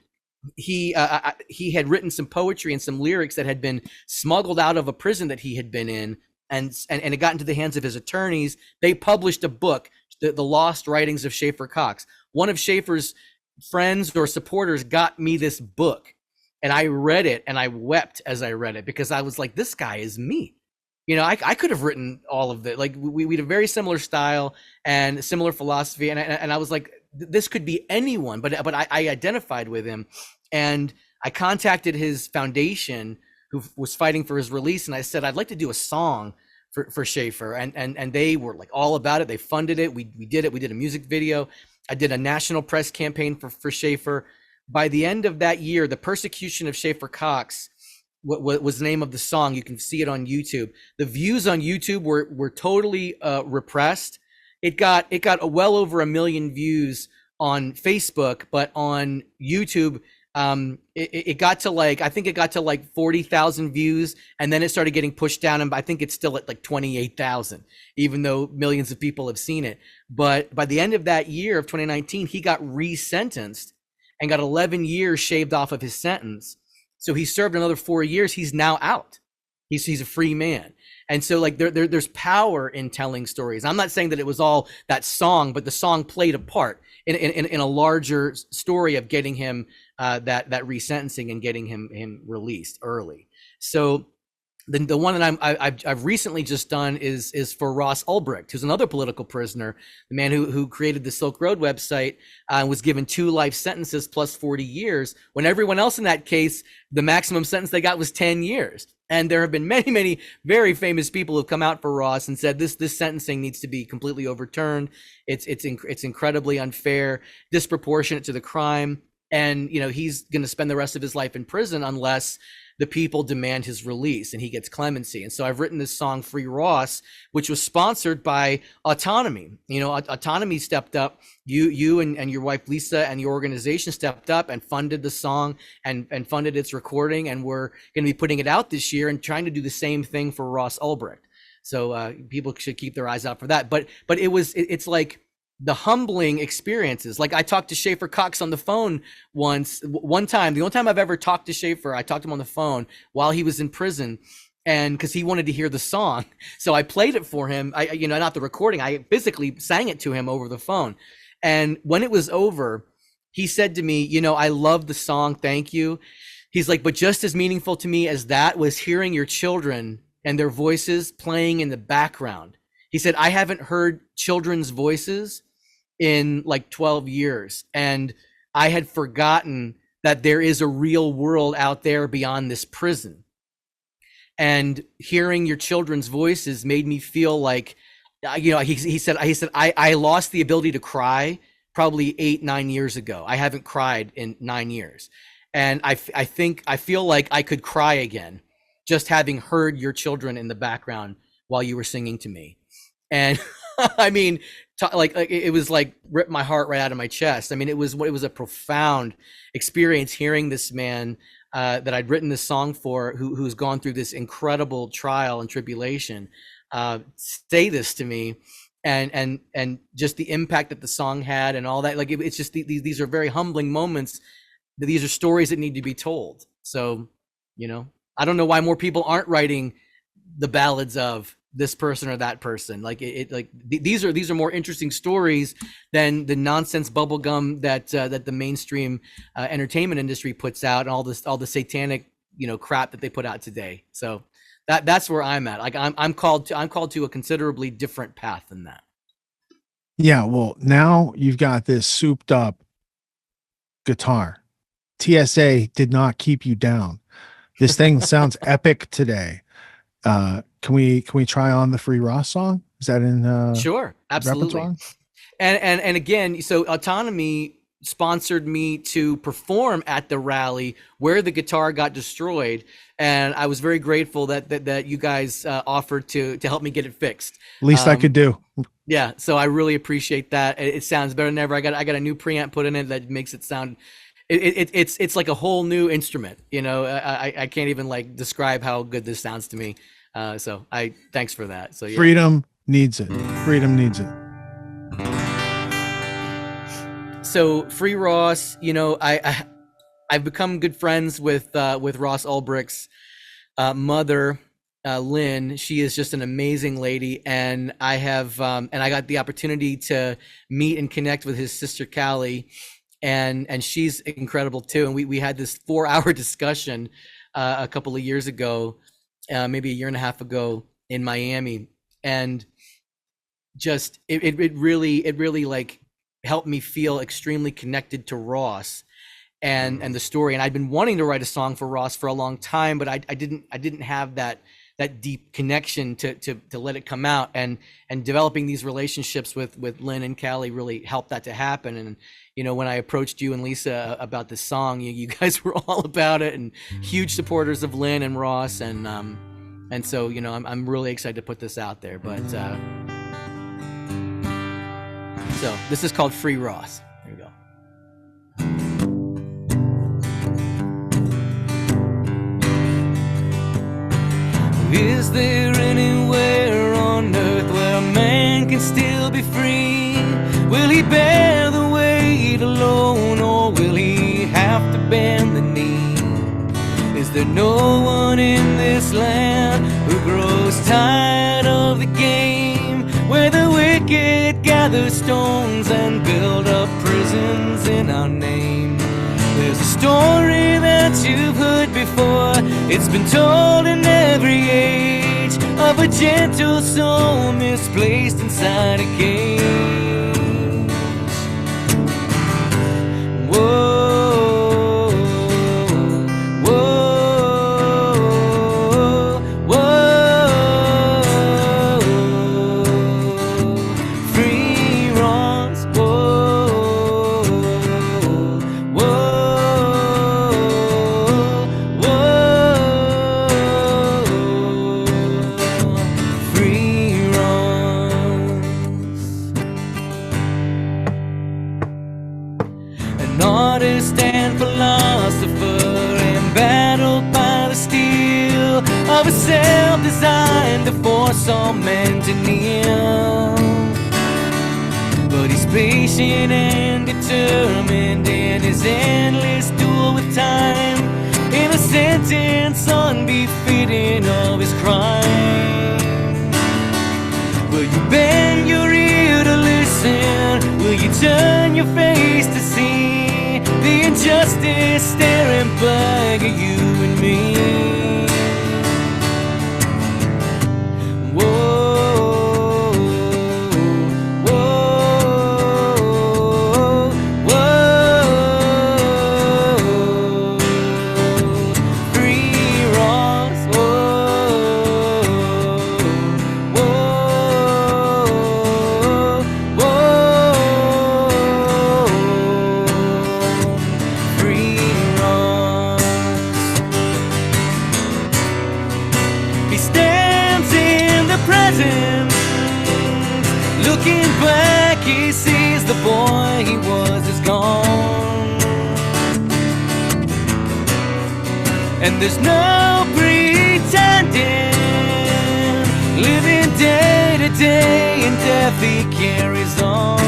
he had written some poetry and some lyrics that had been smuggled out of a prison that he had been in, and it got into the hands of his attorneys. They published a book, the Lost Writings of Schaefer Cox. One of Schaefer's friends or supporters got me this book, and I read it, and I wept as I read it, because I was like, this guy is me. I could have written all of that. Like, we had a very similar style and similar philosophy, and I was like, this could be anyone, but I identified with him, and I contacted his foundation, who was fighting for his release, and I said, I'd like to do a song for Schaefer, and they were like all about it. They funded it. We did it. We did a music video. I did a national press campaign for Schaefer. By the end of that year, The Persecution of Schaefer Cox, what was the name of the song. You can see it on YouTube. The views on YouTube were totally repressed. It got well over 1 million views on Facebook, but on YouTube, it got to I think it got to 40,000 views, and then it started getting pushed down, and I think it's still at 28,000, even though millions of people have seen it. But by the end of that year of 2019, he got resentenced and got 11 years shaved off of his sentence. So he served another 4 years. He's now out. He's a free man. And so there's power in telling stories. I'm not saying that it was all that song, but the song played a part in a larger story of getting him that resentencing and getting him released early. So the one that I've recently just done is for Ross Ulbricht, who's another political prisoner, the man who created the Silk Road website, was given 2 life sentences plus 40 years, when everyone else in that case, the maximum sentence they got was 10 years. And there have been many, many very famous people who've come out for Ross and said this sentencing needs to be completely overturned. It's incredibly unfair, disproportionate to the crime, and he's going to spend the rest of his life in prison unless the people demand his release and he gets clemency. And so I've written this song, Free Ross, which was sponsored by AUTONOMY. AUTONOMY stepped up. You and your wife, Lisa, and your organization stepped up and funded the song and funded its recording. And we're going to be putting it out this year and trying to do the same thing for Ross Ulbricht. So people should keep their eyes out for that. But it's like the humbling experiences. Like, I talked to Schaefer Cox on the phone one time. The only time I've ever talked to Schaefer, I talked to him on the phone while he was in prison, and because he wanted to hear the song. So I played it for him. Not the recording. I physically sang it to him over the phone. And when it was over, he said to me, I love the song. Thank you. He's like, but just as meaningful to me as that was hearing your children and their voices playing in the background. He said, I haven't heard children's voices in 12 years. And I had forgotten that there is a real world out there beyond this prison. And hearing your children's voices made me feel like, he said, I lost the ability to cry probably 8-9 years ago. I haven't cried in 9 years. And I feel like I could cry again, just having heard your children in the background while you were singing to me. And I mean, it was ripped my heart right out of my chest. I mean, it was a profound experience hearing this man that I'd written this song for, who's gone through this incredible trial and tribulation, say this to me, and just the impact that the song had and all that. It's just these are very humbling moments. These are stories that need to be told. So, I don't know why more people aren't writing the ballads of this person or that person. These are more interesting stories than the nonsense bubblegum that the mainstream entertainment industry puts out, and all the satanic crap that they put out today. So that's where I'm at. I'm called to a considerably different path than that. Yeah, well, now you've got this souped up guitar. TSA did not keep you down. This thing sounds epic today. Can we try on the Free Ross song? Is that in sure, absolutely. Repertoire? And again, so AUTONOMY sponsored me to perform at the rally where the guitar got destroyed, and I was very grateful that you guys offered to help me get it fixed. Least I could do. Yeah, so I really appreciate that. It sounds better than ever. I got a new preamp put in it that makes it sound. It's like a whole new instrument. I can't even describe how good this sounds to me. So thanks for that. So yeah. Freedom needs it. Freedom needs it. So Free Ross, I've become good friends with Ross Ulbricht's mother, Lynn. She is just an amazing lady, and I got the opportunity to meet and connect with his sister Callie, and she's incredible too. And we had this 4-hour discussion a couple of years ago, maybe a year and a half ago in Miami, and just it really like helped me feel extremely connected to Ross and the story. And I'd been wanting to write a song for Ross for a long time, but I didn't have that deep connection to let it come out. And developing these relationships with Lynn and Callie really helped that to happen. And you know, when I approached you and Lisa about this song, you guys were all about it and huge supporters of Lynn and Ross. And so, you know, I'm really excited to put this out there. But so this is called Free Ross. There you go. Is there anywhere on earth where a man can still be free? Will he bear the weight alone, or will he have to bend the knee? Is there no one in this land who grows tired of the game, where the wicked gather stones and build up prisons in our name? There's a story that you've heard before. It's been told in every age of a gentle soul misplaced inside a cage. Whoa, whoa, whoa. Free Ross. Whoa, whoa, whoa. Free Ross. An artist and philosopher, embattled by the steel of a self designed to force all men to kneel. But he's patient and determined in his endless duel with time, in a sentence unbefitting of his crime. Will you bend your ear to listen? Will you turn your face to see the injustice staring back at you and me? Whoa, whoa, whoa. Free Ross. Whoa, whoa, whoa. Free Ross. He stands in the present, looking back, he sees the boy he was is gone. And there's no pretending, living day to day, and death he carries on.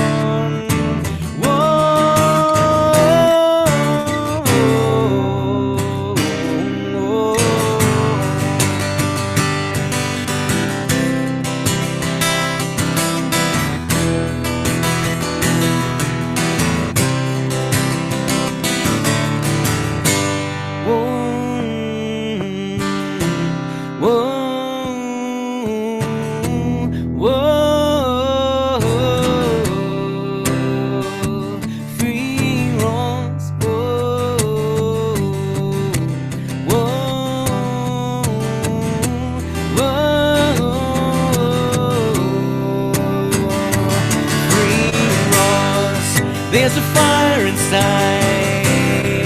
There's a fire inside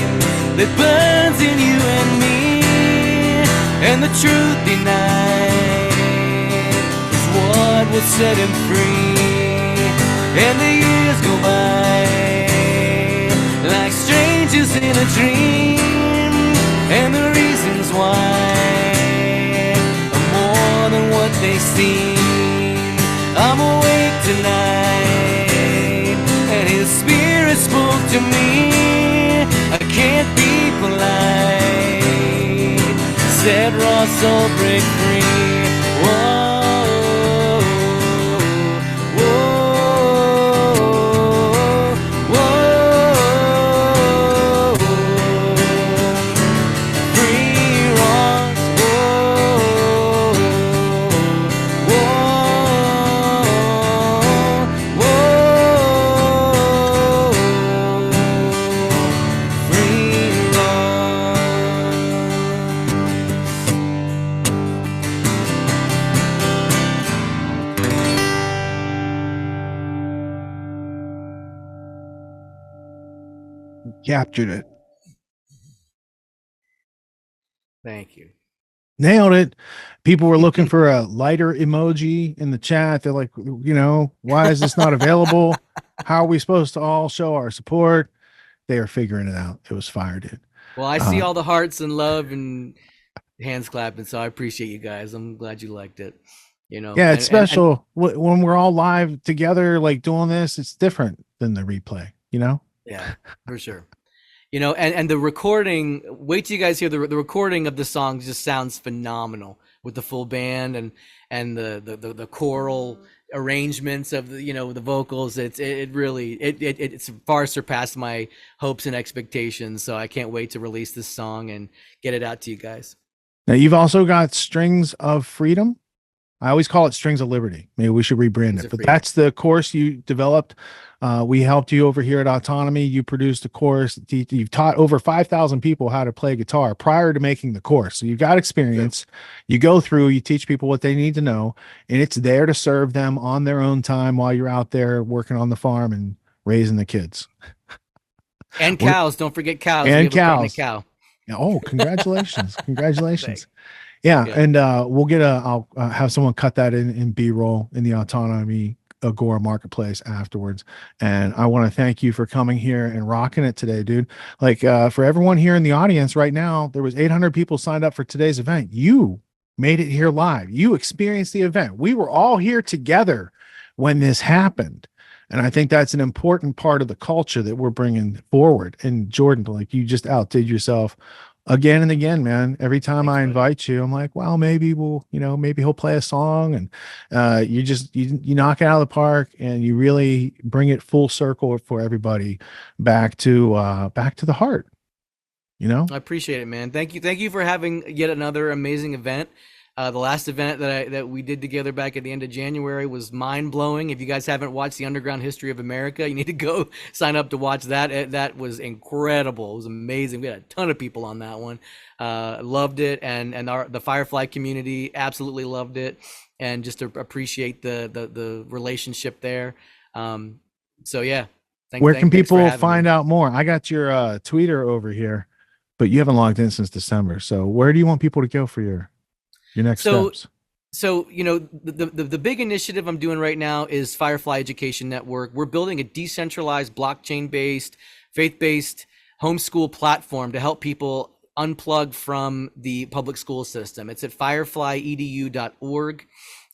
that burns in you and me, and the truth denied is what will set him free. And the years go by like strangers in a dream, and the reasons why are more than what they seem. I'm awake tonight, and his spirit spoke to me. I can't be light. Set raw soul break free. Whoa, whoa, whoa. Free wrongs. Whoa, whoa, whoa. Free Captured it. Thank you. Nailed it. People were looking for a lighter emoji in the chat. They're like, why is this not available? How are we supposed to all show our support? They are figuring it out. It was fire, dude. Well, I see all the hearts and love and hands clapping, so I appreciate you guys. I'm glad you liked it. Yeah, it's And special when we're all live together, like doing this. It's different than the replay, yeah, for sure. And the recording, wait till you guys hear the recording of the song, just sounds phenomenal with the full band and the choral arrangements of the vocals. It really it's far surpassed my hopes and expectations, so I can't wait to release this song and get it out to you guys. Now you've also got Strings of Freedom. I always call it Strings of Liberty. Maybe we should rebrand Strings it, of but Freedom. that's the course you developed. We helped you over here at Autonomy. You produced a course. You've taught over 5,000 people how to play guitar prior to making the course. So you've got experience. You go through, you teach people what they need to know, and it's there to serve them on their own time while you're out there working on the farm and raising the kids. And cows. Don't forget cows. And We have a pregnant cows. cow. Oh, congratulations. Congratulations. Thanks. Yeah, Yeah. and I'll have someone cut that in B-roll in the Autonomy Agora marketplace afterwards. And I want to thank you for coming here and rocking it today, dude. Like for everyone here in the audience right now, there was 800 people signed up for today's event. You made it here live. You experienced the event. We were all here together when this happened. And I think that's an important part of the culture that we're bringing forward. And Jordan, like you just outdid yourself again and again, man. Every time Thanks, I buddy. invite you, I'm like, well, maybe maybe he'll play a song, and you knock it out of the park, and you really bring it full circle for everybody back to the heart. I appreciate it, man. Thank you for having yet another amazing event. The last event that we did together back at the end of January was mind blowing. If you guys haven't watched the Underground History of America, you need to go sign up to watch that. That was incredible. It was amazing. We had a ton of people on that one. Loved it, and the Firefly community absolutely loved it, and just to appreciate the relationship there. So yeah. Where can Thanks for people having find me. out more? I got your Twitter over here, but you haven't logged in since December. So where do you want people to go for your next So steps? the big initiative I'm doing right now is Firefly Education Network. We're building a decentralized, blockchain-based, faith-based homeschool platform to help people unplug from the public school system. It's at fireflyedu.org,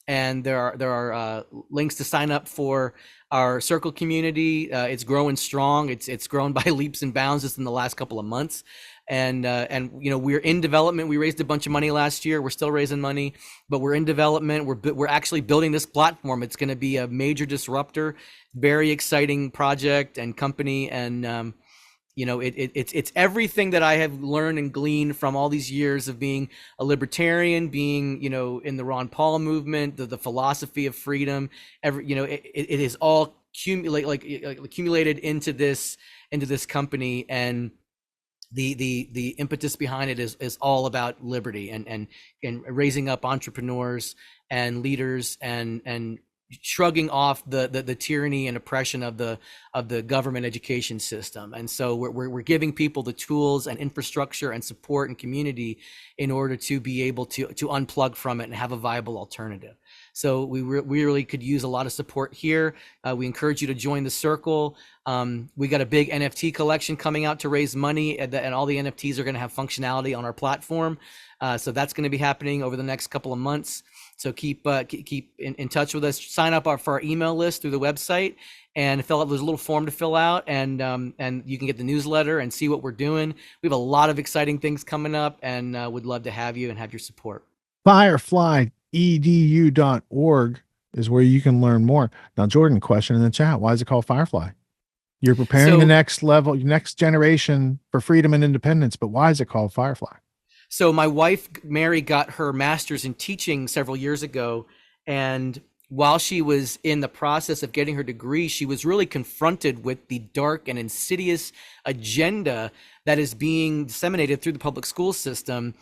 and there are links to sign up for our circle community. It's growing strong. It's grown by leaps and bounds just in the last couple of months. And we're in development. We raised a bunch of money last year. We're still raising money, but we're in development. We're actually building this platform. It's going to be a major disruptor, very exciting project and company. And it's everything that I have learned and gleaned from all these years of being a libertarian, being in the Ron Paul movement, the philosophy of freedom. It is all accumulated into this company, and the impetus behind it is all about liberty and raising up entrepreneurs and leaders and shrugging off the tyranny and oppression of the government education system. And so we're giving people the tools and infrastructure and support and community in order to be able to unplug from it and have a viable alternative. So we really could use a lot of support here. We encourage you to join the circle. We got a big NFT collection coming out to raise money, and all the NFTs are going to have functionality on our platform. So that's going to be happening over the next couple of months. So keep in touch with us. Sign up for our email list through the website and fill out. There's a little form to fill out, and you can get the newsletter and see what we're doing. We have a lot of exciting things coming up, and would love to have you and have your support. FireflyEDU.org is where you can learn more. Now, Jordan, question in the chat. Why is it called Firefly? You're preparing the So next level, your next generation for freedom and independence, but why is it called Firefly? So my wife Mary got her master's in teaching several years ago, and while she was in the process of getting her degree, she was really confronted with the dark and insidious agenda that is being disseminated through the public school system.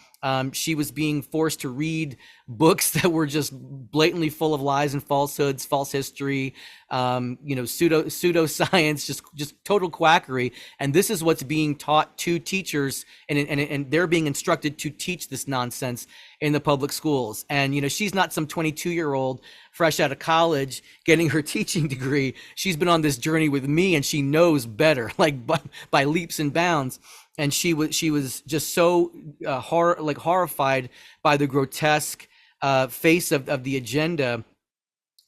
She was being forced to read books that were just blatantly full of lies and falsehoods, false history, pseudoscience, just total quackery. And this is what's being taught to teachers, and they're being instructed to teach this nonsense in the public schools. And she's not some 22-year-old fresh out of college getting her teaching degree. She's been on this journey with me, and she knows better, like by leaps and bounds. And she was just so horrified by the grotesque face of the agenda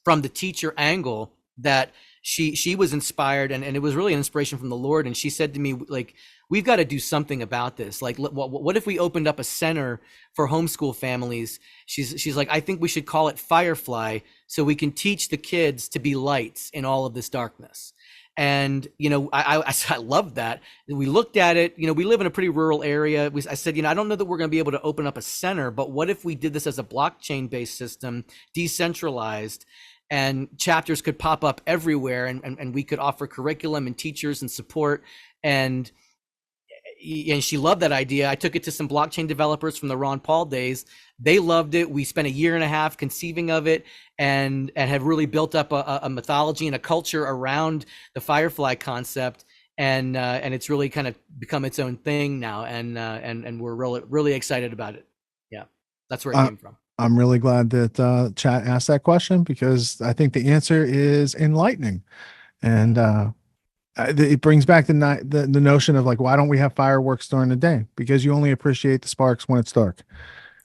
from the teacher angle, that she was inspired, and it was really an inspiration from the Lord. And she said to me, like, we've got to do something about this. Like, what if we opened up a center for homeschool families? She's like, I think we should call it Firefly, so we can teach the kids to be lights in all of this darkness. And I love that. We looked at it. We live in a pretty rural area. I said, I don't know that we're going to be able to open up a center, but what if we did this as a blockchain based system, decentralized, and chapters could pop up everywhere, and we could offer curriculum and teachers and support. And she loved that idea. I took it to some blockchain developers from the Ron Paul days. They loved it. We spent a year and a half conceiving of it, and have really built up a mythology and a culture around the Firefly concept. And it's really kind of become its own thing now. And we're really excited about it. Yeah, that's where it came from. I'm really glad that chat asked that question, because I think the answer is enlightening. And it brings back the notion of, like, why don't we have fireworks during the day? Because you only appreciate the sparks when it's dark.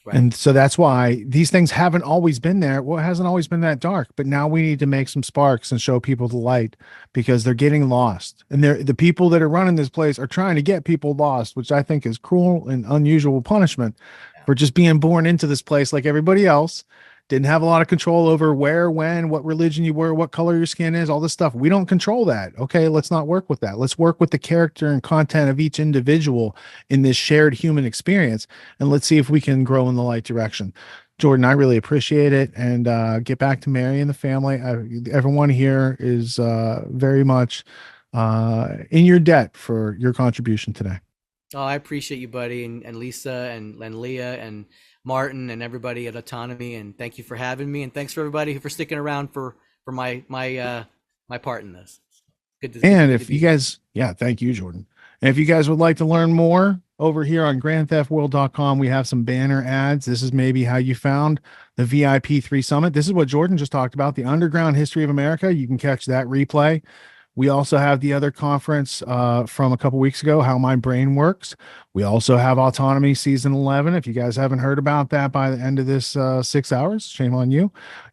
Right. And so that's why these things haven't always been there. Well, it hasn't always been that dark, but now we need to make some sparks and show people the light, because they're getting lost. And the people that are running this place are trying to get people lost, which I think is cruel and unusual punishment for just being born into this place like everybody else. Didn't have a lot of control over where, when, what religion you were, what color your skin is, all this stuff. We don't control that. Okay, let's not work with that. Let's work with the character and content of each individual in this shared human experience, and let's see if we can grow in the right direction. Jordan, I really appreciate it, and get back to Mary and the family. Everyone here is very much in your debt for your contribution today. Oh, I appreciate you, buddy, and Lisa and Leah and Martin and everybody at Autonomy, and thank you for having me, and thanks for everybody for sticking around for my part in this. Good to, and good if you guys, yeah, thank you, Jordan. And if you guys would like to learn more, over here on grandtheftworld.com, we have some banner ads. This is maybe how you found the VIP 3 Summit. This is what Jordan just talked about, the Underground History of America. You can catch that replay. We also have the other conference from a couple weeks ago, How My Brain Works. We also have Autonomy Season 11. If you guys haven't heard about that by the end of this 6 hours, shame on you.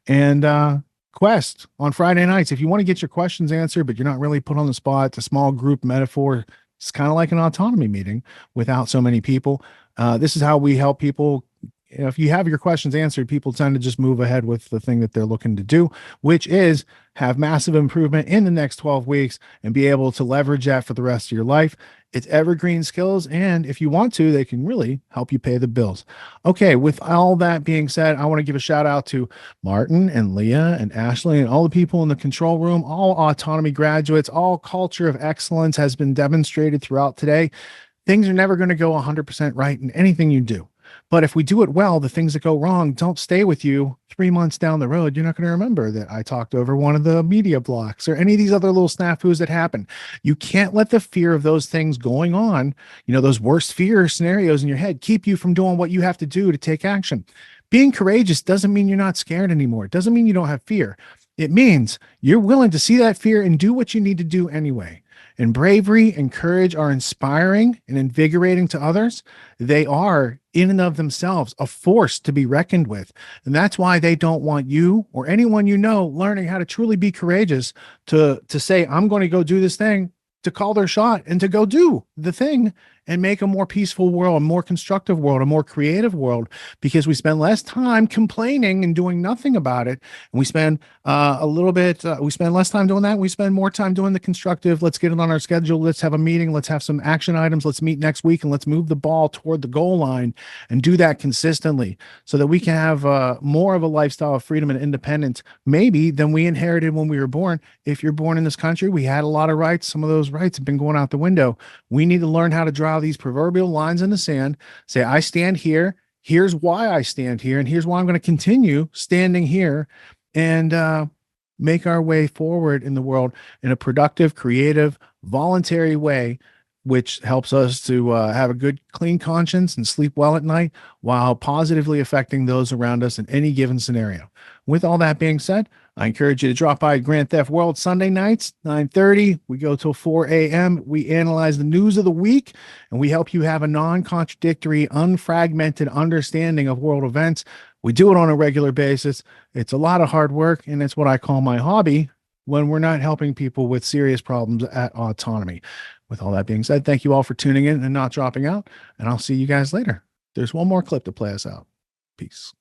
And Quest on Friday nights. If you want to get your questions answered, but you're not really put on the spot, it's a small group metaphor. It's kind of like an autonomy meeting without so many people. This is how we help people. If you have your questions answered, people tend to just move ahead with the thing that they're looking to do, which is have massive improvement in the next 12 weeks and be able to leverage that for the rest of your life. It's evergreen skills, and if you want to, they can really help you pay the bills. Okay, with all that being said, I want to give a shout out to Martin and Leah and Ashley and all the people in the control room, all autonomy graduates. All culture of excellence has been demonstrated throughout today. Things are never going to go 100% right in anything you do. But if we do it well, the things that go wrong don't stay with you 3 months down the road. You're not going to remember that I talked over one of the media blocks or any of these other little snafus that happen. You can't let the fear of those things going on, those worst fear scenarios in your head, keep you from doing what you have to do to take action. Being courageous doesn't mean you're not scared anymore. It doesn't mean you don't have fear. It means you're willing to see that fear and do what you need to do anyway. and bravery and courage are inspiring and invigorating to others, they are in and of themselves a force to be reckoned with. And that's why they don't want you or anyone you know learning how to truly be courageous to say, I'm going to go do this thing, to call their shot and to go do the thing and make a more peaceful world, a more constructive world, a more creative world, because we spend less time complaining and doing nothing about it. And we spend we spend less time doing that. We spend more time doing the constructive. Let's get it on our schedule. Let's have a meeting. Let's have some action items. Let's meet next week and let's move the ball toward the goal line and do that consistently so that we can have more of a lifestyle of freedom and independence, maybe than we inherited when we were born. If you're born in this country, we had a lot of rights. Some of those rights have been going out the window. We need to learn how to draw these proverbial lines in the sand, say, I stand here. Here's why I stand here. And here's why I'm going to continue standing here, and make our way forward in the world in a productive, creative, voluntary way, which helps us to have a good, clean conscience and sleep well at night while positively affecting those around us in any given scenario. With all that being said, I encourage you to drop by Grand Theft World Sunday nights, 9:30. We go till 4 a.m. We analyze the news of the week, and we help you have a non-contradictory, unfragmented understanding of world events. We do it on a regular basis. It's a lot of hard work, and it's what I call my hobby when we're not helping people with serious problems at Autonomy. With all that being said, thank you all for tuning in and not dropping out, and I'll see you guys later. There's one more clip to play us out. Peace.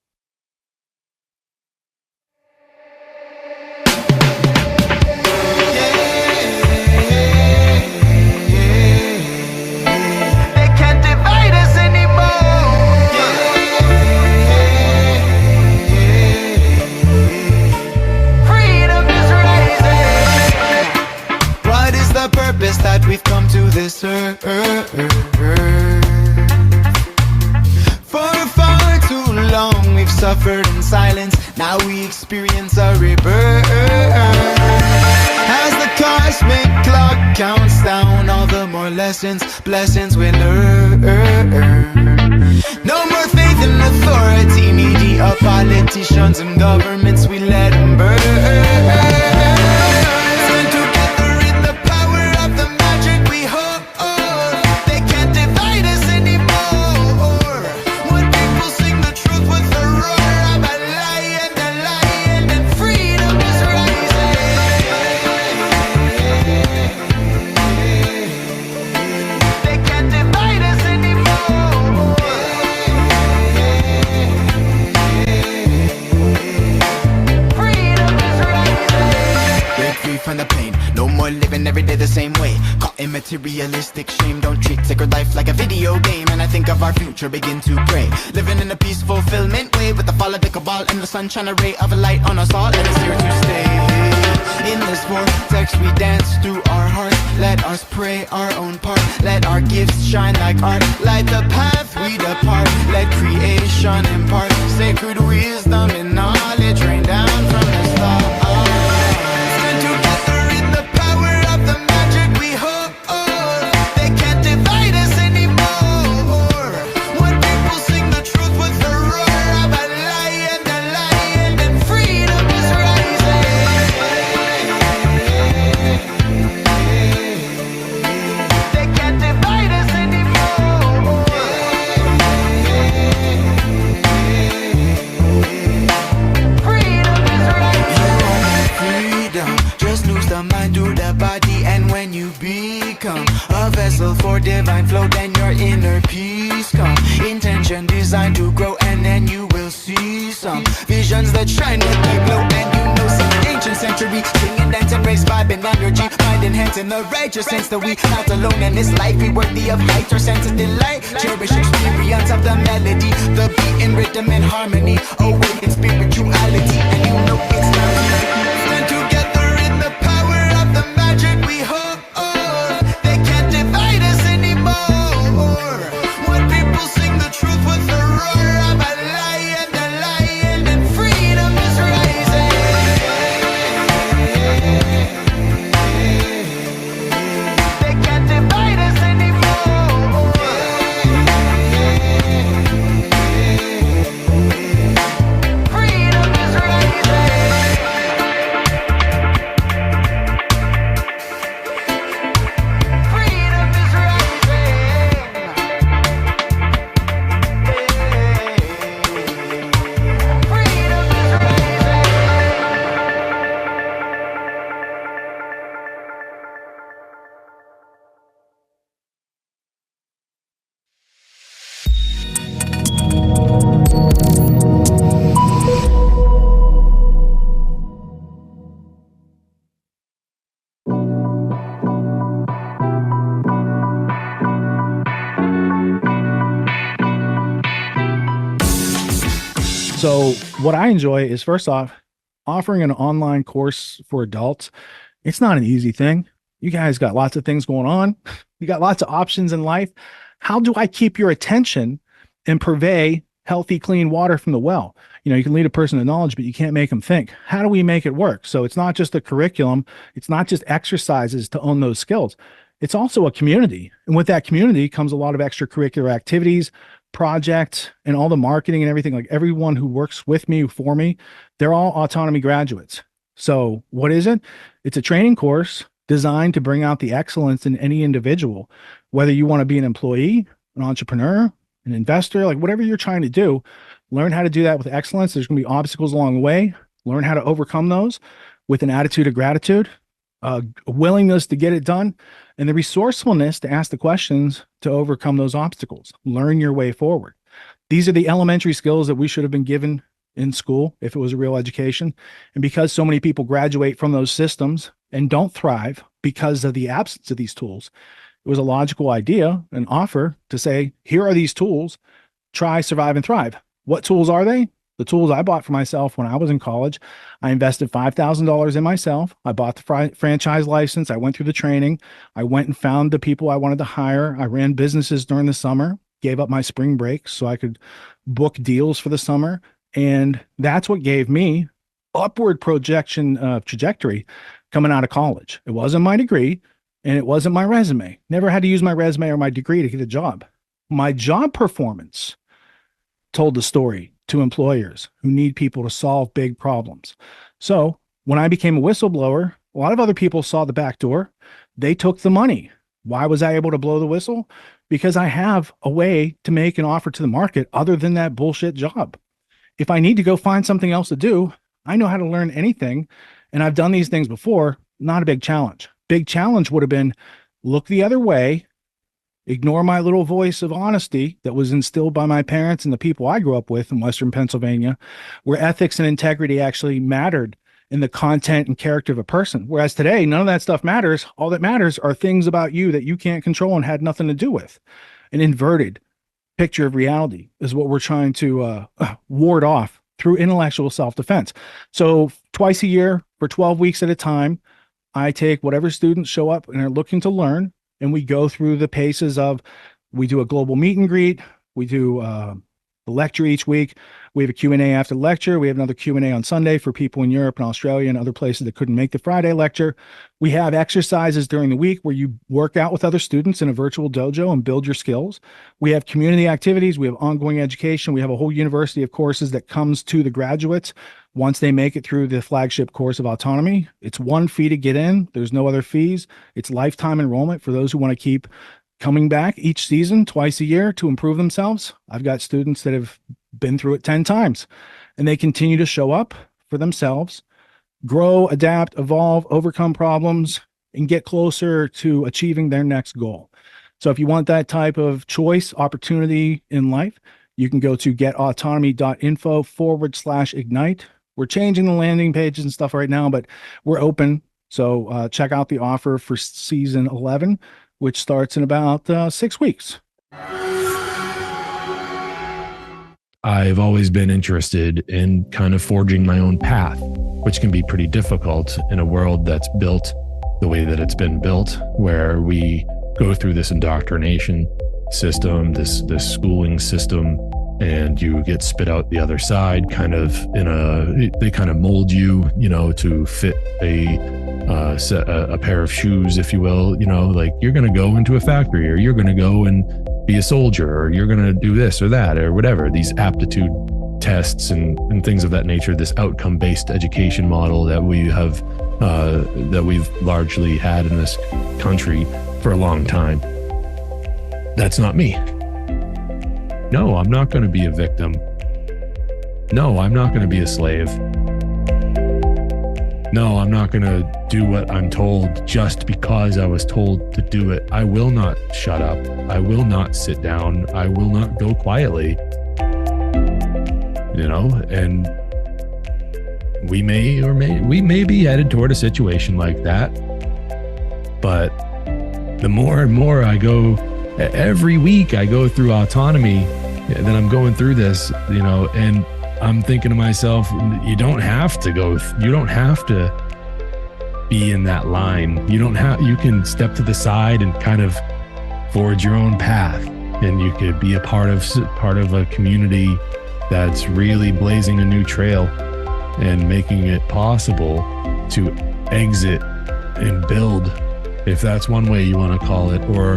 That we've come to this earth for far too long. We've suffered in silence. Now we experience a rebirth as the cosmic clock counts down. All the more blessings we learn. No more faith in authority, media, politicians, and governments. We let them burn. From the pain, no more living every day the same way. Caught in materialistic shame. Don't treat sacred life like a video game. And I think of our future, begin to pray. Living in a peaceful, fulfillment way, with the fall of the cabal and the sunshine, a ray of a light on us all, and it's here to stay. In this vortex we dance through our hearts. Let us pray our own part. Let our gifts shine like art. Light the path we depart. Let creation impart sacred wisdom and knowledge rain down from the stars. For divine flow, then your inner peace come. Intention designed to grow, and then you will see some visions that shine with the glow. And you know some ancient century, sing and dance and raise vibe and energy, mind enhancing the righteous sense that we not alone in this life. We worthy of light or sense of delight. Cherish experience of the melody, the beat in rhythm and harmony. Awaken spirituality, and you know it's time to stand together in the power of the magic we hold. what I enjoy is, first off, offering an online course for adults. It's not an easy thing. You guys got lots of things going on. You got lots of options in life. How do I keep your attention and purvey healthy, clean water from the well? You can lead a person to knowledge, but you can't make them think. How do we make it work? So it's not just a curriculum. It's not just exercises to own those skills. It's also a community. And with that community comes a lot of extracurricular activities, projects, and all the marketing and everything. Like everyone who works with me, for me, they're all autonomy graduates. So what is it? It's a training course designed to bring out the excellence in any individual, whether you want to be an employee, an entrepreneur, an investor, like whatever you're trying to do, learn how to do that with excellence. There's going to be obstacles along the way. Learn how to overcome those with an attitude of gratitude, a willingness to get it done, and the resourcefulness to ask the questions to overcome those obstacles. Learn your way forward. These are the elementary skills that we should have been given in school if it was a real education. And because so many people graduate from those systems and don't thrive because of the absence of these tools, it was a logical idea, an offer to say, here are these tools, try, survive, and thrive. What tools are they? The tools I bought for myself when I was in college. I invested $5,000 in myself. I bought the franchise license. I went through the training. I went and found the people I wanted to hire. I ran businesses during the summer, gave up my spring break so I could book deals for the summer. And that's what gave me upward projection trajectory coming out of college. It wasn't my degree and it wasn't my resume. Never had to use my resume or my degree to get a job. My job performance told the story to employers who need people to solve big problems. So when I became a whistleblower, a lot of other people saw the back door. They took the money. Why was I able to blow the whistle? Because I have a way to make an offer to the market other than that bullshit job. If I need to go find something else to do, I know how to learn anything. And I've done these things before. Not a big challenge. Big challenge would have been look the other way, ignore my little voice of honesty that was instilled by my parents and the people I grew up with in Western Pennsylvania, where ethics and integrity actually mattered in the content and character of a person. Whereas today, none of that stuff matters. All that matters are things about you that you can't control and had nothing to do with. An inverted picture of reality is what we're trying to ward off through intellectual self-defense. So twice a year for 12 weeks at a time, I take whatever students show up and are looking to learn, and we go through the paces of, we do a global meet and greet. We do the lecture each week. We have a Q&A after the lecture. We have another Q&A on Sunday for people in Europe and Australia and other places that couldn't make the Friday lecture. We have exercises during the week where you work out with other students in a virtual dojo and build your skills. We have community activities. We have ongoing education. We have a whole university of courses that comes to the graduates once they make it through the flagship course of autonomy. It's one fee to get in. There's no other fees. It's lifetime enrollment for those who want to keep coming back each season, twice a year, to improve themselves. I've got students that have been through it 10 times, and they continue to show up for themselves, grow, adapt, evolve, overcome problems, and get closer to achieving their next goal. So if you want that type of choice, opportunity in life, you can go to getautonomy.info/ignite. We're changing the landing pages and stuff right now, but we're open. So check out the offer for season 11, which starts in about 6 weeks. I've always been interested in kind of forging my own path, which can be pretty difficult in a world that's built the way that it's been built, where we go through this indoctrination system, this schooling system, and you get spit out the other side, kind of they kind of mold you, to fit a pair of shoes, if you will, like you're going to go into a factory, or you're going to go and be a soldier, or you're going to do this or that, or whatever, these aptitude tests and things of that nature, this outcome-based education model that we have, that we've largely had in this country for a long time. That's not me. No, I'm not going to be a victim. No, I'm not going to be a slave. No, I'm not going to do what I'm told just because I was told to do it. I will not shut up. I will not sit down. I will not go quietly. And we may be headed toward a situation like that. But the more and more I go, every week I go through autonomy, then I'm going through this, and I'm thinking to myself, you don't have to be in that line. You can step to the side and kind of forge your own path, and you could be a part of a community that's really blazing a new trail and making it possible to exit and build, if that's one way you want to call it, or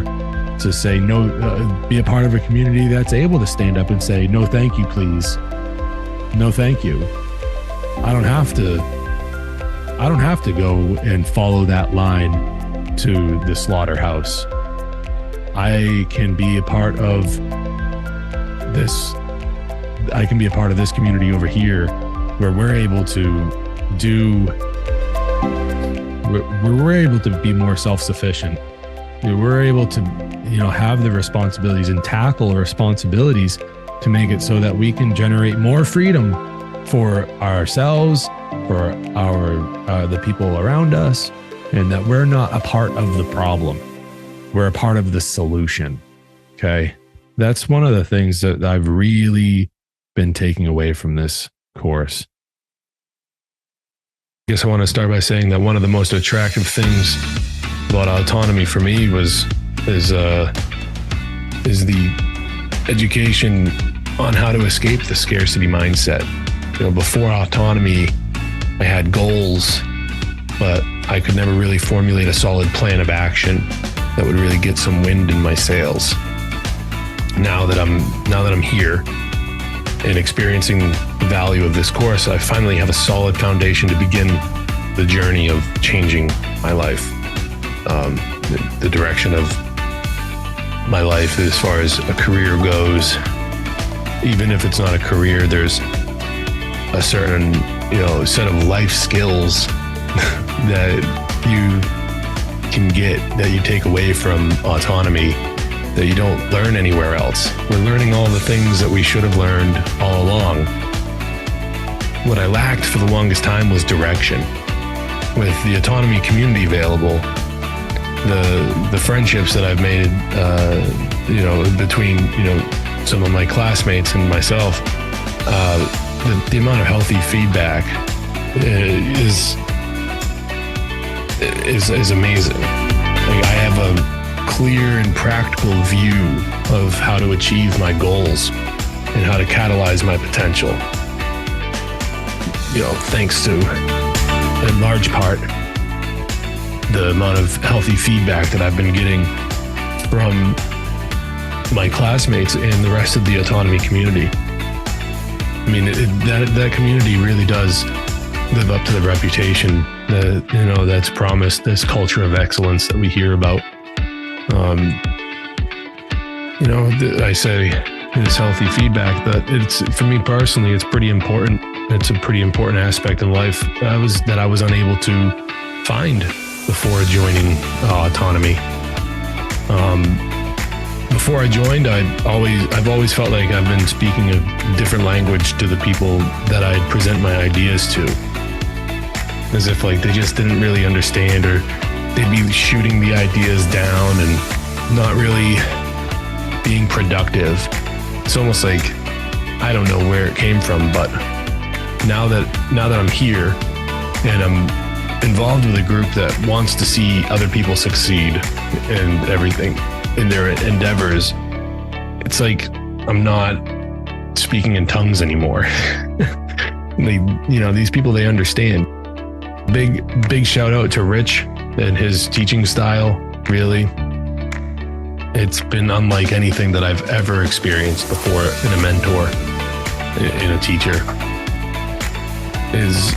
to say no, be a part of a community that's able to stand up and say, no, thank you, please. No, thank you. I don't have to go and follow that line to the slaughterhouse. I can be a part of this. I can be a part of this community over here where we're able to be more self-sufficient. We're able to, have the responsibilities and tackle responsibilities to make it so that we can generate more freedom for ourselves, for the people around us, and that we're not a part of the problem. We're a part of the solution. Okay. That's one of the things that I've really been taking away from this course. I guess I want to start by saying that one of the most attractive things about autonomy for me is the education on how to escape the scarcity mindset. Before autonomy, I had goals, but I could never really formulate a solid plan of action that would really get some wind in my sails. Now that I'm here and experiencing the value of this course, I finally have a solid foundation to begin the journey of changing my life, the direction of my life as far as a career goes. Even if it's not a career, there's a certain, set of life skills that you can get, that you take away from autonomy, that you don't learn anywhere else. We're learning all the things that we should have learned all along. What I lacked for the longest time was direction. With the autonomy community available, the friendships that I've made, between, some of my classmates and myself, the amount of healthy feedback is amazing. Like, I have a clear and practical view of how to achieve my goals and how to catalyze my potential. Thanks to, in large part, the amount of healthy feedback that I've been getting from my classmates and the rest of the autonomy community. I mean, that community really does live up to the reputation that, that's promised, this culture of excellence that we hear about. I say this healthy feedback, that it's, for me personally, it's pretty important. It's a pretty important aspect in life that I was unable to find before joining autonomy. Before I joined, I've always felt like I've been speaking a different language to the people that I'd present my ideas to, as if like they just didn't really understand, or they'd be shooting the ideas down and not really being productive. It's almost like, I don't know where it came from, but now that I'm here and I'm involved with a group that wants to see other people succeed and everything in their endeavors, it's like I'm not speaking in tongues anymore. These people, they understand. Big shout out to Rich and his teaching style. Really, it's been unlike anything that I've ever experienced before in a mentor, in a teacher. His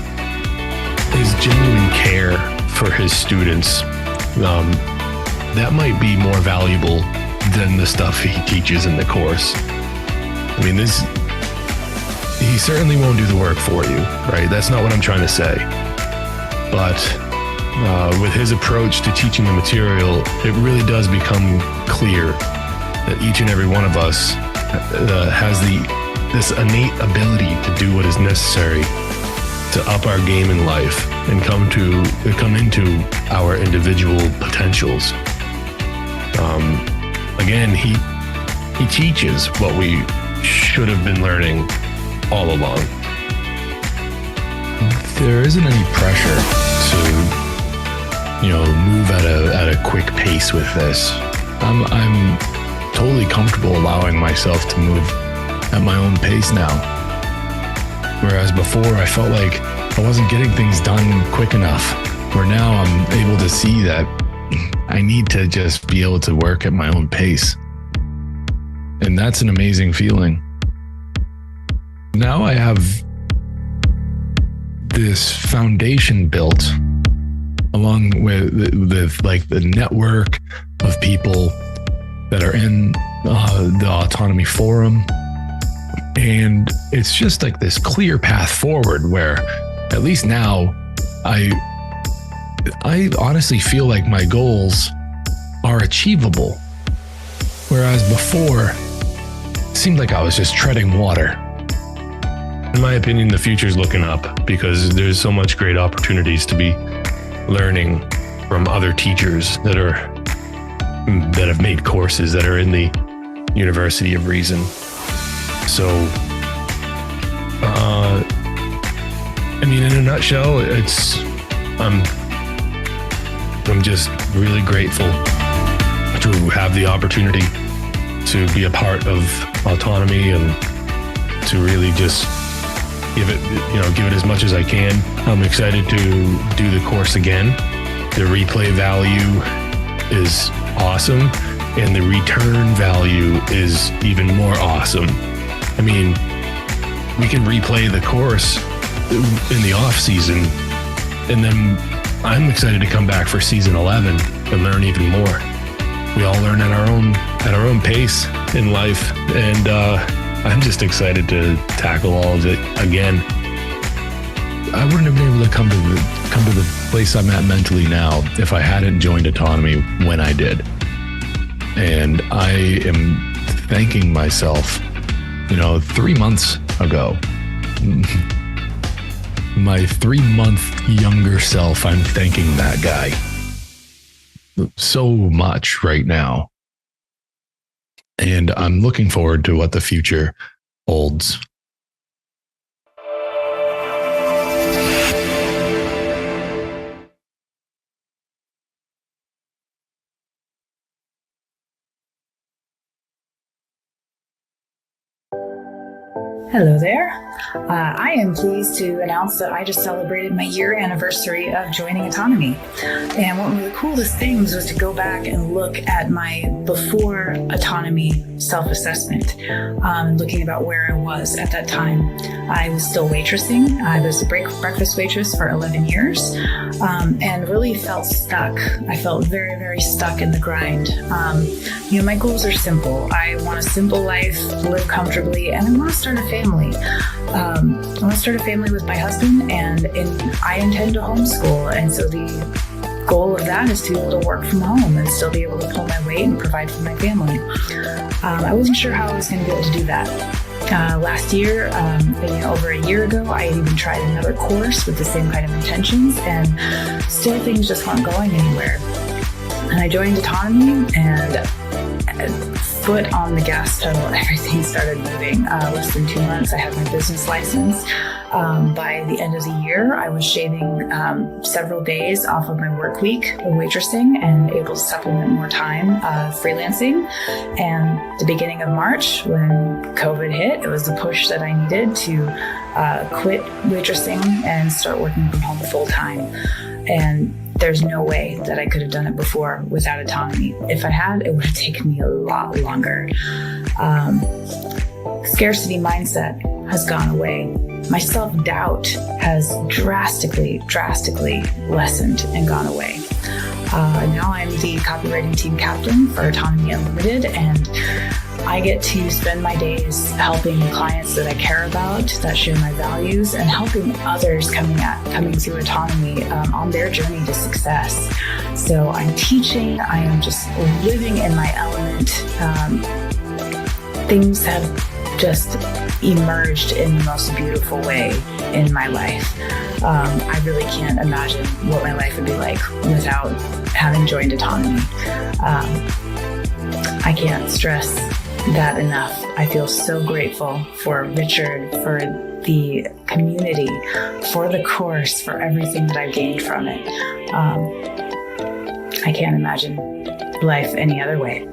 genuine care for his students, that might be more valuable than the stuff he teaches in the course. I mean, he certainly won't do the work for you, right? That's not what I'm trying to say. But with his approach to teaching the material, it really does become clear that each and every one of us has this innate ability to do what is necessary to up our game in life and come into our individual potentials. Again, he teaches what we should have been learning all along. there isn't any pressure to, move at a quick pace with this. I'm totally comfortable allowing myself to move at my own pace now. Whereas before I felt like I wasn't getting things done quick enough, where now I'm able to see that I need to just be able to work at my own pace. And that's an amazing feeling. Now I have this foundation built along with like the network of people that are in the Autonomy Forum. And it's just like this clear path forward where at least now I honestly feel like my goals are achievable. Whereas before, it seemed like I was just treading water. In my opinion, the future's looking up because there's so much great opportunities to be learning from other teachers that have made courses that are in the University of Reason. So, in a nutshell, I'm just really grateful to have the opportunity to be a part of Autonomy and to really just give it as much as I can. I'm excited to do the course again. The replay value is awesome, and the return value is even more awesome. We can replay the course in the off season, and then I'm excited to come back for season 11 and learn even more. We all learn at our own pace in life, and I'm just excited to tackle all of it again. I wouldn't have been able to come to the place I'm at mentally now if I hadn't joined Autonomy when I did. And I am thanking myself, 3 months ago, my 3-month younger self, I'm thanking that guy so much right now. And I'm looking forward to what the future holds. Hello there. I am pleased to announce that I just celebrated my year anniversary of joining Autonomy. And one of the coolest things was to go back and look at my before Autonomy self-assessment, looking about where I was at that time. I was still waitressing. I was a breakfast waitress for 11 years and really felt stuck. I felt very, very stuck in the grind. My goals are simple. I want a simple life, live comfortably, and I want to start a family. I want to start a family with my husband, and I intend to homeschool. And so the goal of that is to be able to work from home and still be able to pull my weight and provide for my family. I wasn't sure how I was going to be able to do that. Last year, over a year ago, I had even tried another course with the same kind of intentions, and still things just weren't going anywhere. And I joined Autonomy, and foot on the gas pedal, everything started moving. Less than 2 months, I had my business license. By the end of the year, I was shaving several days off of my work week of waitressing and able to supplement more time freelancing. And the beginning of March, when COVID hit, it was the push that I needed to quit waitressing and start working from home full time. And there's no way that I could have done it before without Autonomy. If I had, it would have taken me a lot longer. Scarcity mindset has gone away. My self-doubt has drastically lessened and gone away. Now I'm the copywriting team captain for Autonomy Unlimited, and I get to spend my days helping clients that I care about, that share my values, and helping others coming through Autonomy on their journey to success. So I'm teaching, I am just living in my element. Things have just emerged in the most beautiful way in my life. I really can't imagine what my life would be like without having joined Autonomy. I can't stress that enough. I feel so grateful for Richard, for the community, for the course, for everything that I've gained from it. I can't imagine life any other way.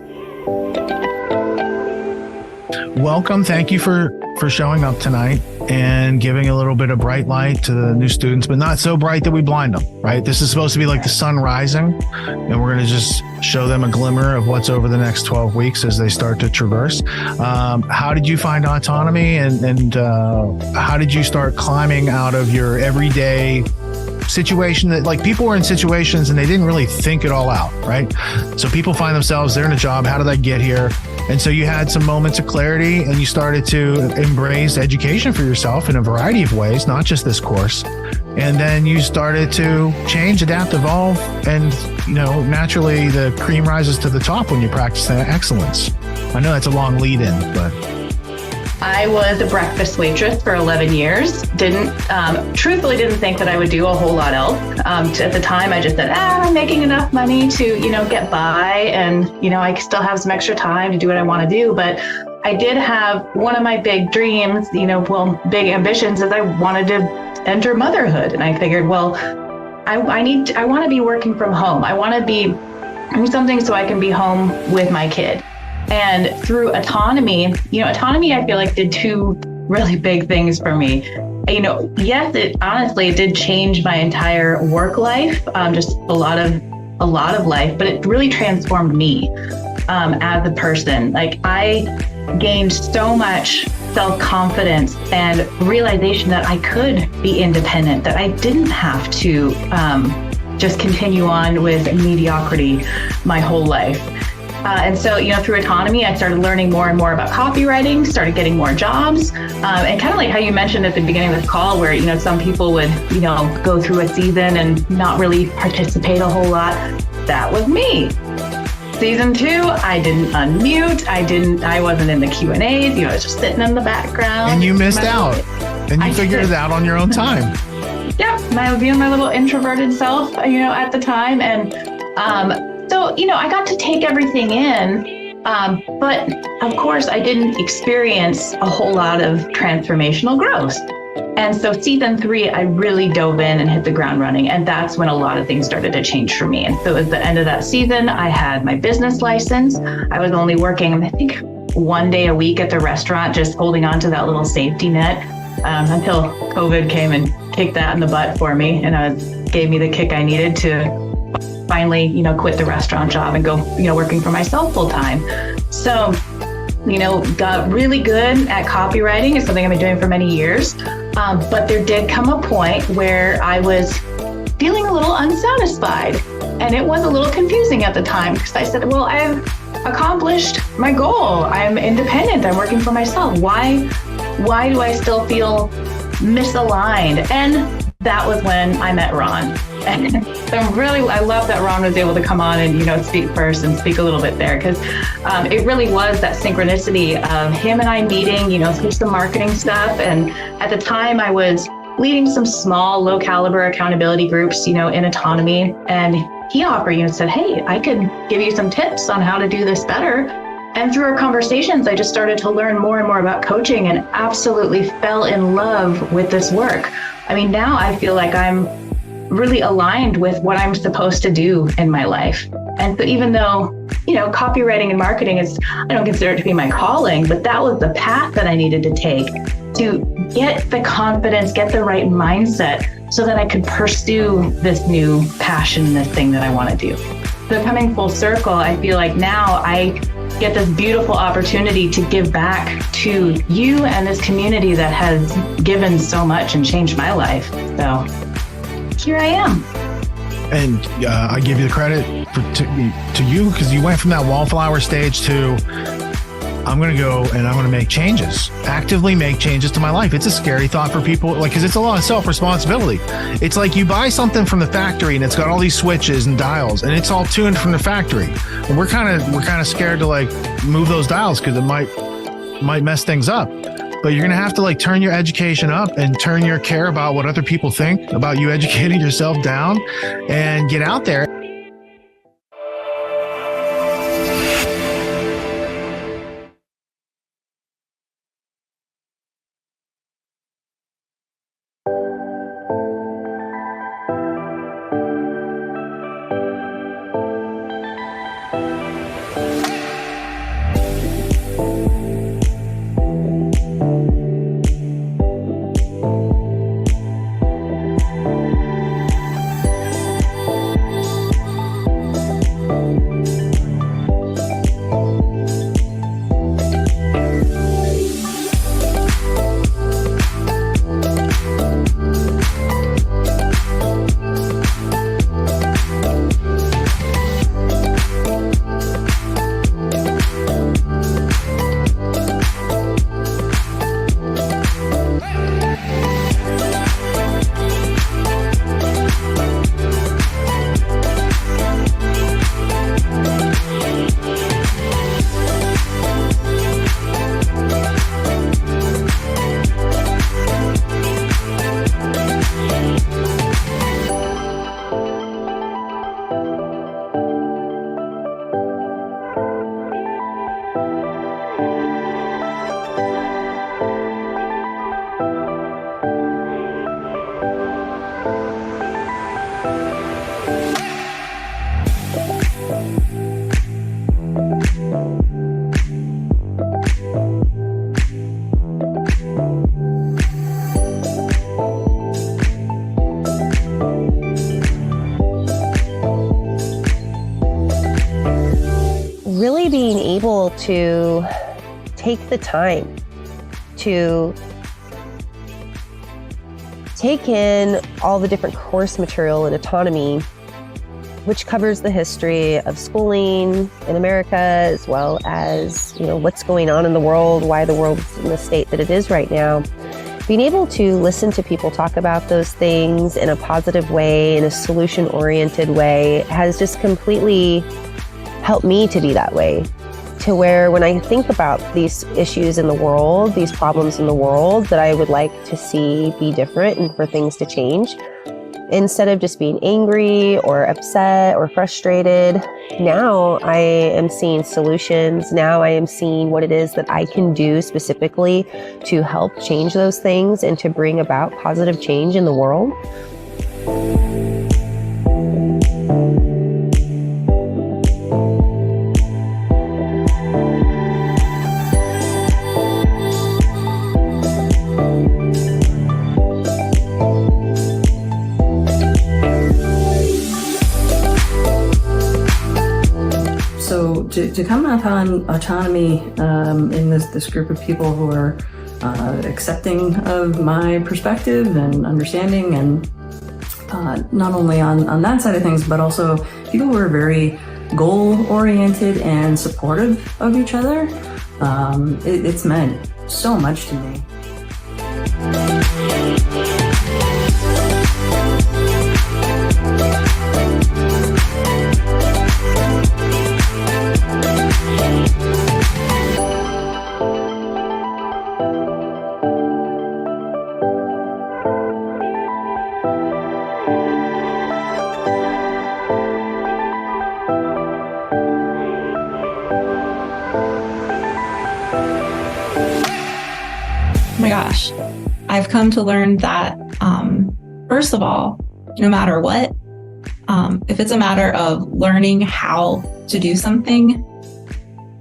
Welcome. Thank you for showing up tonight and giving a little bit of bright light to the new students, but not so bright that we blind them, right? This is supposed to be like the sun rising, and we're going to just show them a glimmer of what's over the next 12 weeks as they start to traverse. How did you find autonomy, and how did you start climbing out of your everyday situation that, like, people were in situations and they didn't really think it all out, right? So people find themselves, they're in a job. How did I get here? And so you had some moments of clarity, and you started to embrace education for yourself in a variety of ways, not just this course. And then you started to change, adapt, evolve, and, naturally the cream rises to the top when you practice that excellence. I know that's a long lead in, but I was a breakfast waitress for 11 years. Truthfully didn't think that I would do a whole lot else. At the time, I just said, I'm making enough money to, get by, and, I still have some extra time to do what I want to do. But I did have one of my big dreams, big ambitions, is I wanted to enter motherhood. And I figured, I want to be working from home. I want to be doing something so I can be home with my kid. And through autonomy, autonomy, I feel like did two really big things for me. Yes, it did change my entire work life, just a lot of life, but it really transformed me as a person. Like, I gained so much self-confidence and realization that I could be independent, that I didn't have to just continue on with mediocrity my whole life. And so, through autonomy, I started learning more and more about copywriting, started getting more jobs, and kind of like how you mentioned at the beginning of this call, where, some people would, go through a season and not really participate a whole lot. That was me. Season 2, I didn't unmute. I wasn't in the Q&As. I was just sitting in the background. And you missed out. And you figured it out on your own time. Yeah, I was being my little introverted self, at the time. And so, I got to take everything in, but of course I didn't experience a whole lot of transformational growth. And so season 3, I really dove in and hit the ground running. And that's when a lot of things started to change for me. And so at the end of that season, I had my business license. I was only working, I think, 1 day a week at the restaurant, just holding on to that little safety net until COVID came and kicked that in the butt for me. And gave me the kick I needed to finally, quit the restaurant job and go, working for myself full time. So, got really good at copywriting. It's something I've been doing for many years. But there did come a point where I was feeling a little unsatisfied, and it was a little confusing at the time, because I said, I've accomplished my goal. I'm independent. I'm working for myself. Why do I still feel misaligned? And that was when I met Ron. And so I love that Ron was able to come on and, speak first and speak a little bit there, because it really was that synchronicity of him and I meeting, through some marketing stuff. And at the time I was leading some small, low caliber accountability groups, in autonomy. And he offered, said, hey, I could give you some tips on how to do this better. And through our conversations, I just started to learn more and more about coaching, and absolutely fell in love with this work. I mean, now I feel like I'm really aligned with what I'm supposed to do in my life. And so even though, copywriting and marketing I don't consider it to be my calling, but that was the path that I needed to take to get the confidence, get the right mindset, so that I could pursue this new passion, this thing that I want to do. So coming full circle, I feel like now I get this beautiful opportunity to give back to you and this community that has given so much and changed my life. So here I am. And I give you the credit to you, because you went from that wallflower stage to, I'm going to go and I'm going to make changes, actively make changes to my life. It's a scary thought for people, because it's a lot of self-responsibility. It's like you buy something from the factory and it's got all these switches and dials and it's all tuned from the factory. And we're kind of scared to move those dials, because it might mess things up. But you're going to have to turn your education up and turn your care about what other people think about you educating yourself down, and get out there. to take the time to take in all the different course material in autonomy, which covers the history of schooling in America, as well as, what's going on in the world, why the world's in the state that it is right now. Being able to listen to people talk about those things in a positive way, in a solution-oriented way, has just completely helped me to be that way. To where when I think about these issues in the world, these problems in the world that I would like to see be different and for things to change, instead of just being angry or upset or frustrated, now I am seeing solutions. Now I am seeing what it is that I can do specifically to help change those things and to bring about positive change in the world. So to come upon autonomy in this group of people who are accepting of my perspective and understanding, and not only on that side of things, but also people who are very goal-oriented and supportive of each other, it's meant so much to me. Oh my gosh, I've come to learn that, first of all, no matter what, if it's a matter of learning how to do something,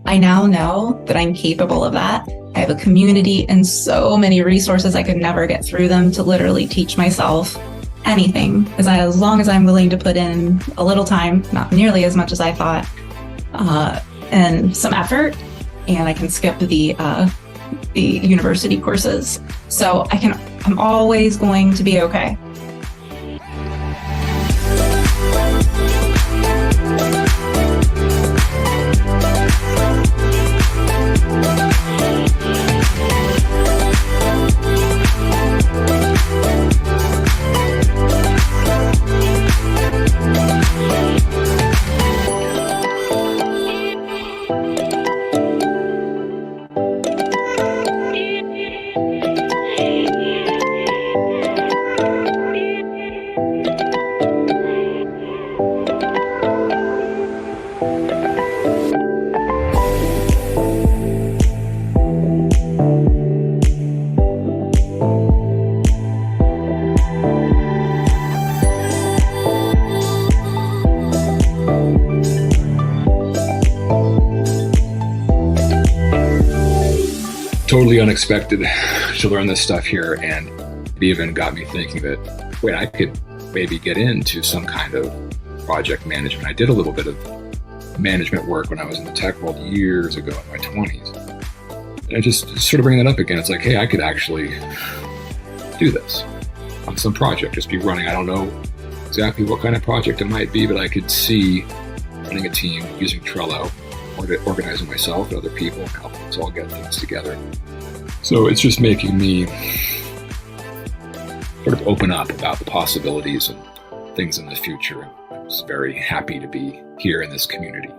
I now know that I'm capable of that. I have a community and so many resources, I could never get through them to literally teach myself anything, as long as I'm willing to put in a little time, not nearly as much as I thought, and some effort, and I can skip the university courses. So I'm always going to be okay. Totally unexpected to learn this stuff here, and it even got me thinking that, wait, I could maybe get into some kind of project management. I did a little bit of management work when I was in the tech world years ago in my 20s. And I just sort of bring that up again. It's like, hey, I could actually do this on some project, just be running. I don't know exactly what kind of project it might be, but I could see running a team using Trello, organizing myself and other people and helping us all get things together. So it's just making me sort of open up about the possibilities and things in the future. I'm just very happy to be here in this community.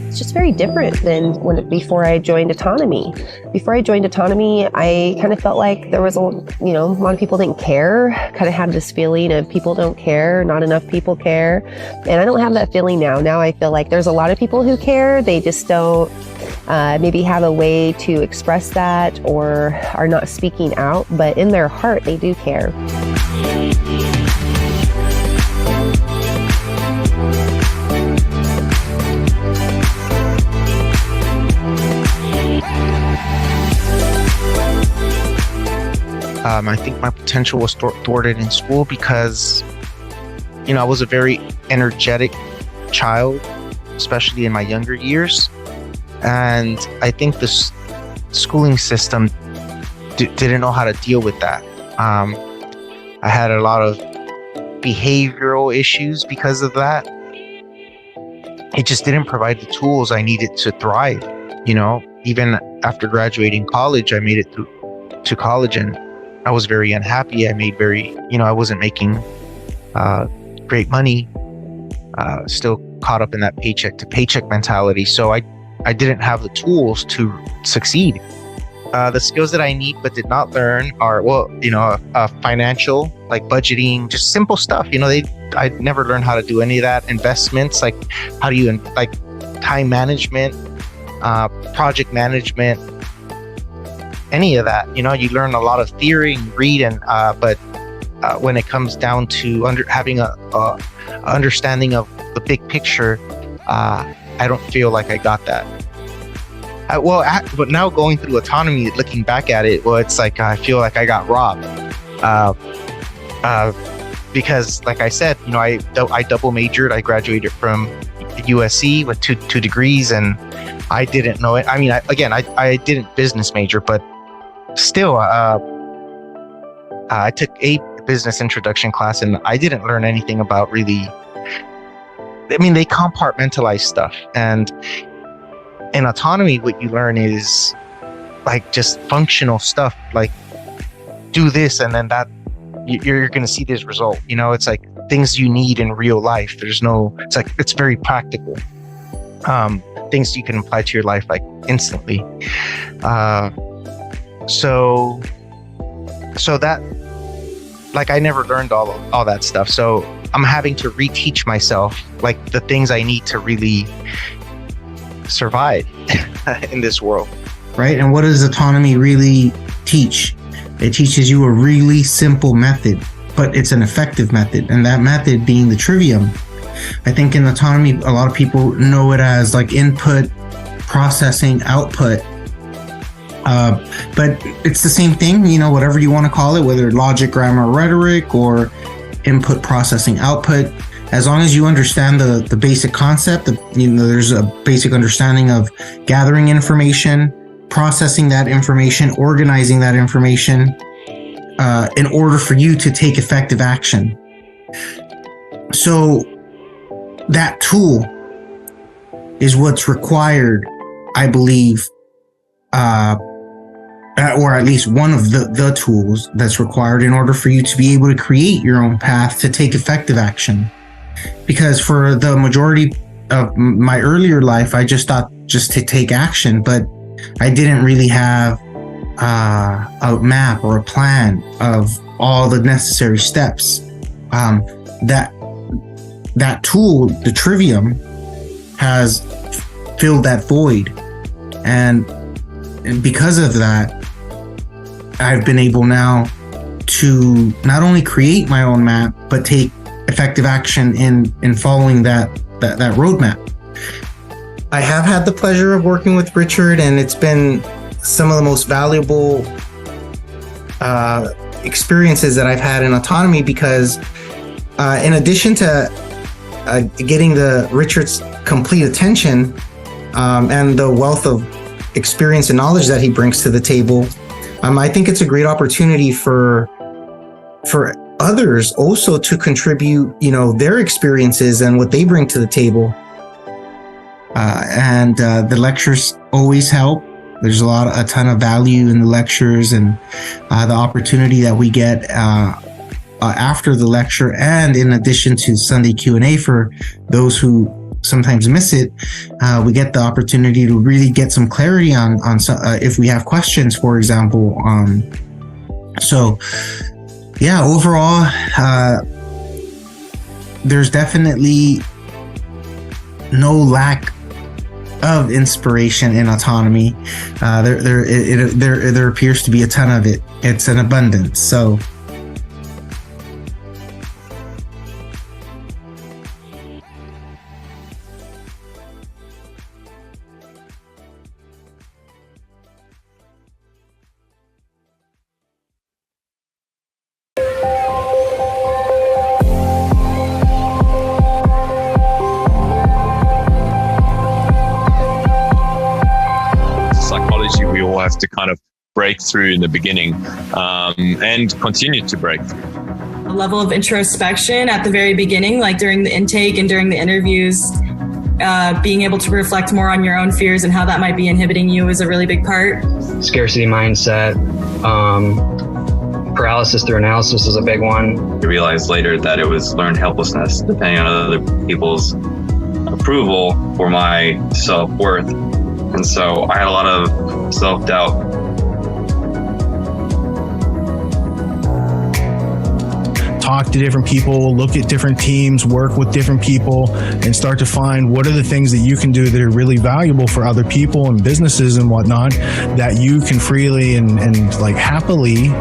It's just very different than before I joined Autonomy. Before I joined Autonomy, I kind of felt like there was a lot of people didn't care. Kind of had this feeling of people don't care, not enough people care. And I don't have that feeling now. Now I feel like there's a lot of people who care. They just don't maybe have a way to express that or are not speaking out, but in their heart, they do care. I think my potential was thwarted in school because, I was a very energetic child, especially in my younger years. And I think the schooling system didn't know how to deal with that. I had a lot of behavioral issues because of that. It just didn't provide the tools I needed to thrive. Even after graduating college, I made it through to college and I was very unhappy. I wasn't making great money, still caught up in that paycheck to paycheck mentality. So I didn't have the tools to succeed. The skills that I need but did not learn are, financial, like budgeting, just simple stuff. I never learned how to do any of that. Investments, like how do you, like time management, project management, any of that. You learn a lot of theory and read, but when it comes down to having a understanding of the big picture, I don't feel like I got that. But now going through autonomy, looking back at it, it's like I feel like I got robbed. Because, like I said, I double majored. I graduated from USC with two degrees, and I didn't know it. I mean, I didn't business major, but still, I took a business introduction class, and I didn't learn anything about really. I mean, they compartmentalize stuff, and in autonomy, what you learn is like just functional stuff, like do this, and then that you're going to see this result. It's like things you need in real life. It's very practical. Things you can apply to your life like instantly. So that, like, I never learned all that stuff. So I'm having to reteach myself like the things I need to really survive in this world. Right. And what does autonomy really teach? It teaches you a really simple method, but it's an effective method. And that method being the trivium. I think in autonomy, a lot of people know it as like input, processing, output. But it's the same thing, whatever you want to call it, whether logic, grammar, rhetoric, or input, processing, output. As long as you understand the basic concept, there's a basic understanding of gathering information, processing that information, organizing that information in order for you to take effective action. So that tool is what's required, I believe, or at least one of the tools that's required in order for you to be able to create your own path to take effective action. Because for the majority of my earlier life, I just thought just to take action, but I didn't really have a map or a plan of all the necessary steps. That tool, the trivium, has filled that void. And because of that, I've been able now to not only create my own map, but take effective action in following that roadmap. I have had the pleasure of working with Richard, and it's been some of the most valuable experiences that I've had in autonomy, because in addition to getting Richard's complete attention and the wealth of experience and knowledge that he brings to the table, I think it's a great opportunity for others also to contribute, their experiences and what they bring to the table. And the lectures always help. There's a ton of value in the lectures, and the opportunity that we get after the lecture, and in addition to Sunday Q&A for those who sometimes miss it, we get the opportunity to really get some clarity on if we have questions, for example. So yeah, overall, there's definitely no lack of inspiration in autonomy. There appears to be a ton of it. It's an abundance. So strength to kind of break through in the beginning, and continue to break through. A level of introspection at the very beginning, like during the intake and during the interviews, being able to reflect more on your own fears and how that might be inhibiting you is a really big part. Scarcity mindset, paralysis through analysis is a big one. I realized later that it was learned helplessness, depending on other people's approval for my self-worth. And so I had a lot of self-doubt. Talk to different people, look at different teams, work with different people, and start to find what are the things that you can do that are really valuable for other people and businesses and whatnot that you can freely and like happily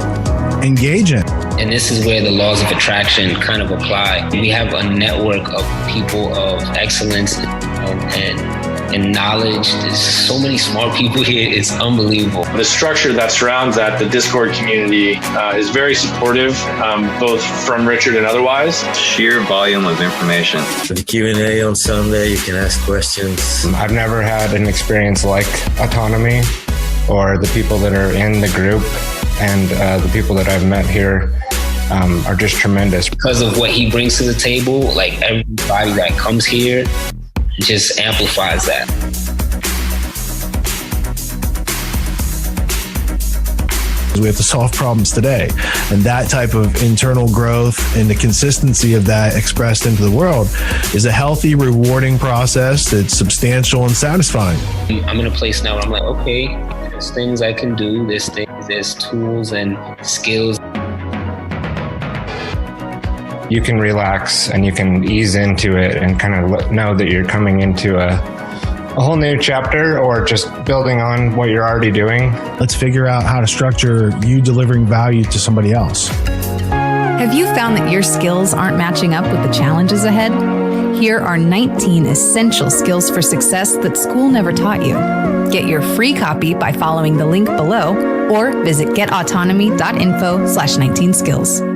engage in. And this is where the laws of attraction kind of apply. We have a network of people of excellence and knowledge. There's so many smart people here. It's unbelievable. The structure that surrounds that, the Discord community, is very supportive, both from Richard and otherwise. Sheer volume of information. For the Q&A on Sunday, you can ask questions. I've never had an experience like Autonomy or the people that are in the group, and the people that I've met here are just tremendous. Because of what he brings to the table, like everybody that comes here just amplifies that. We have to solve problems today, and that type of internal growth and the consistency of that expressed into the world is a healthy, rewarding process that's substantial and satisfying. I'm in a place now where I'm like, okay, there's things I can do, there's tools and skills. You can relax and you can ease into it and kind of know that you're coming into a whole new chapter or just building on what you're already doing. Let's figure out how to structure you delivering value to somebody else. Have you found that your skills aren't matching up with the challenges ahead? Here are 19 essential skills for success that school never taught you. Get your free copy by following the link below or visit getautonomy.info/19skills.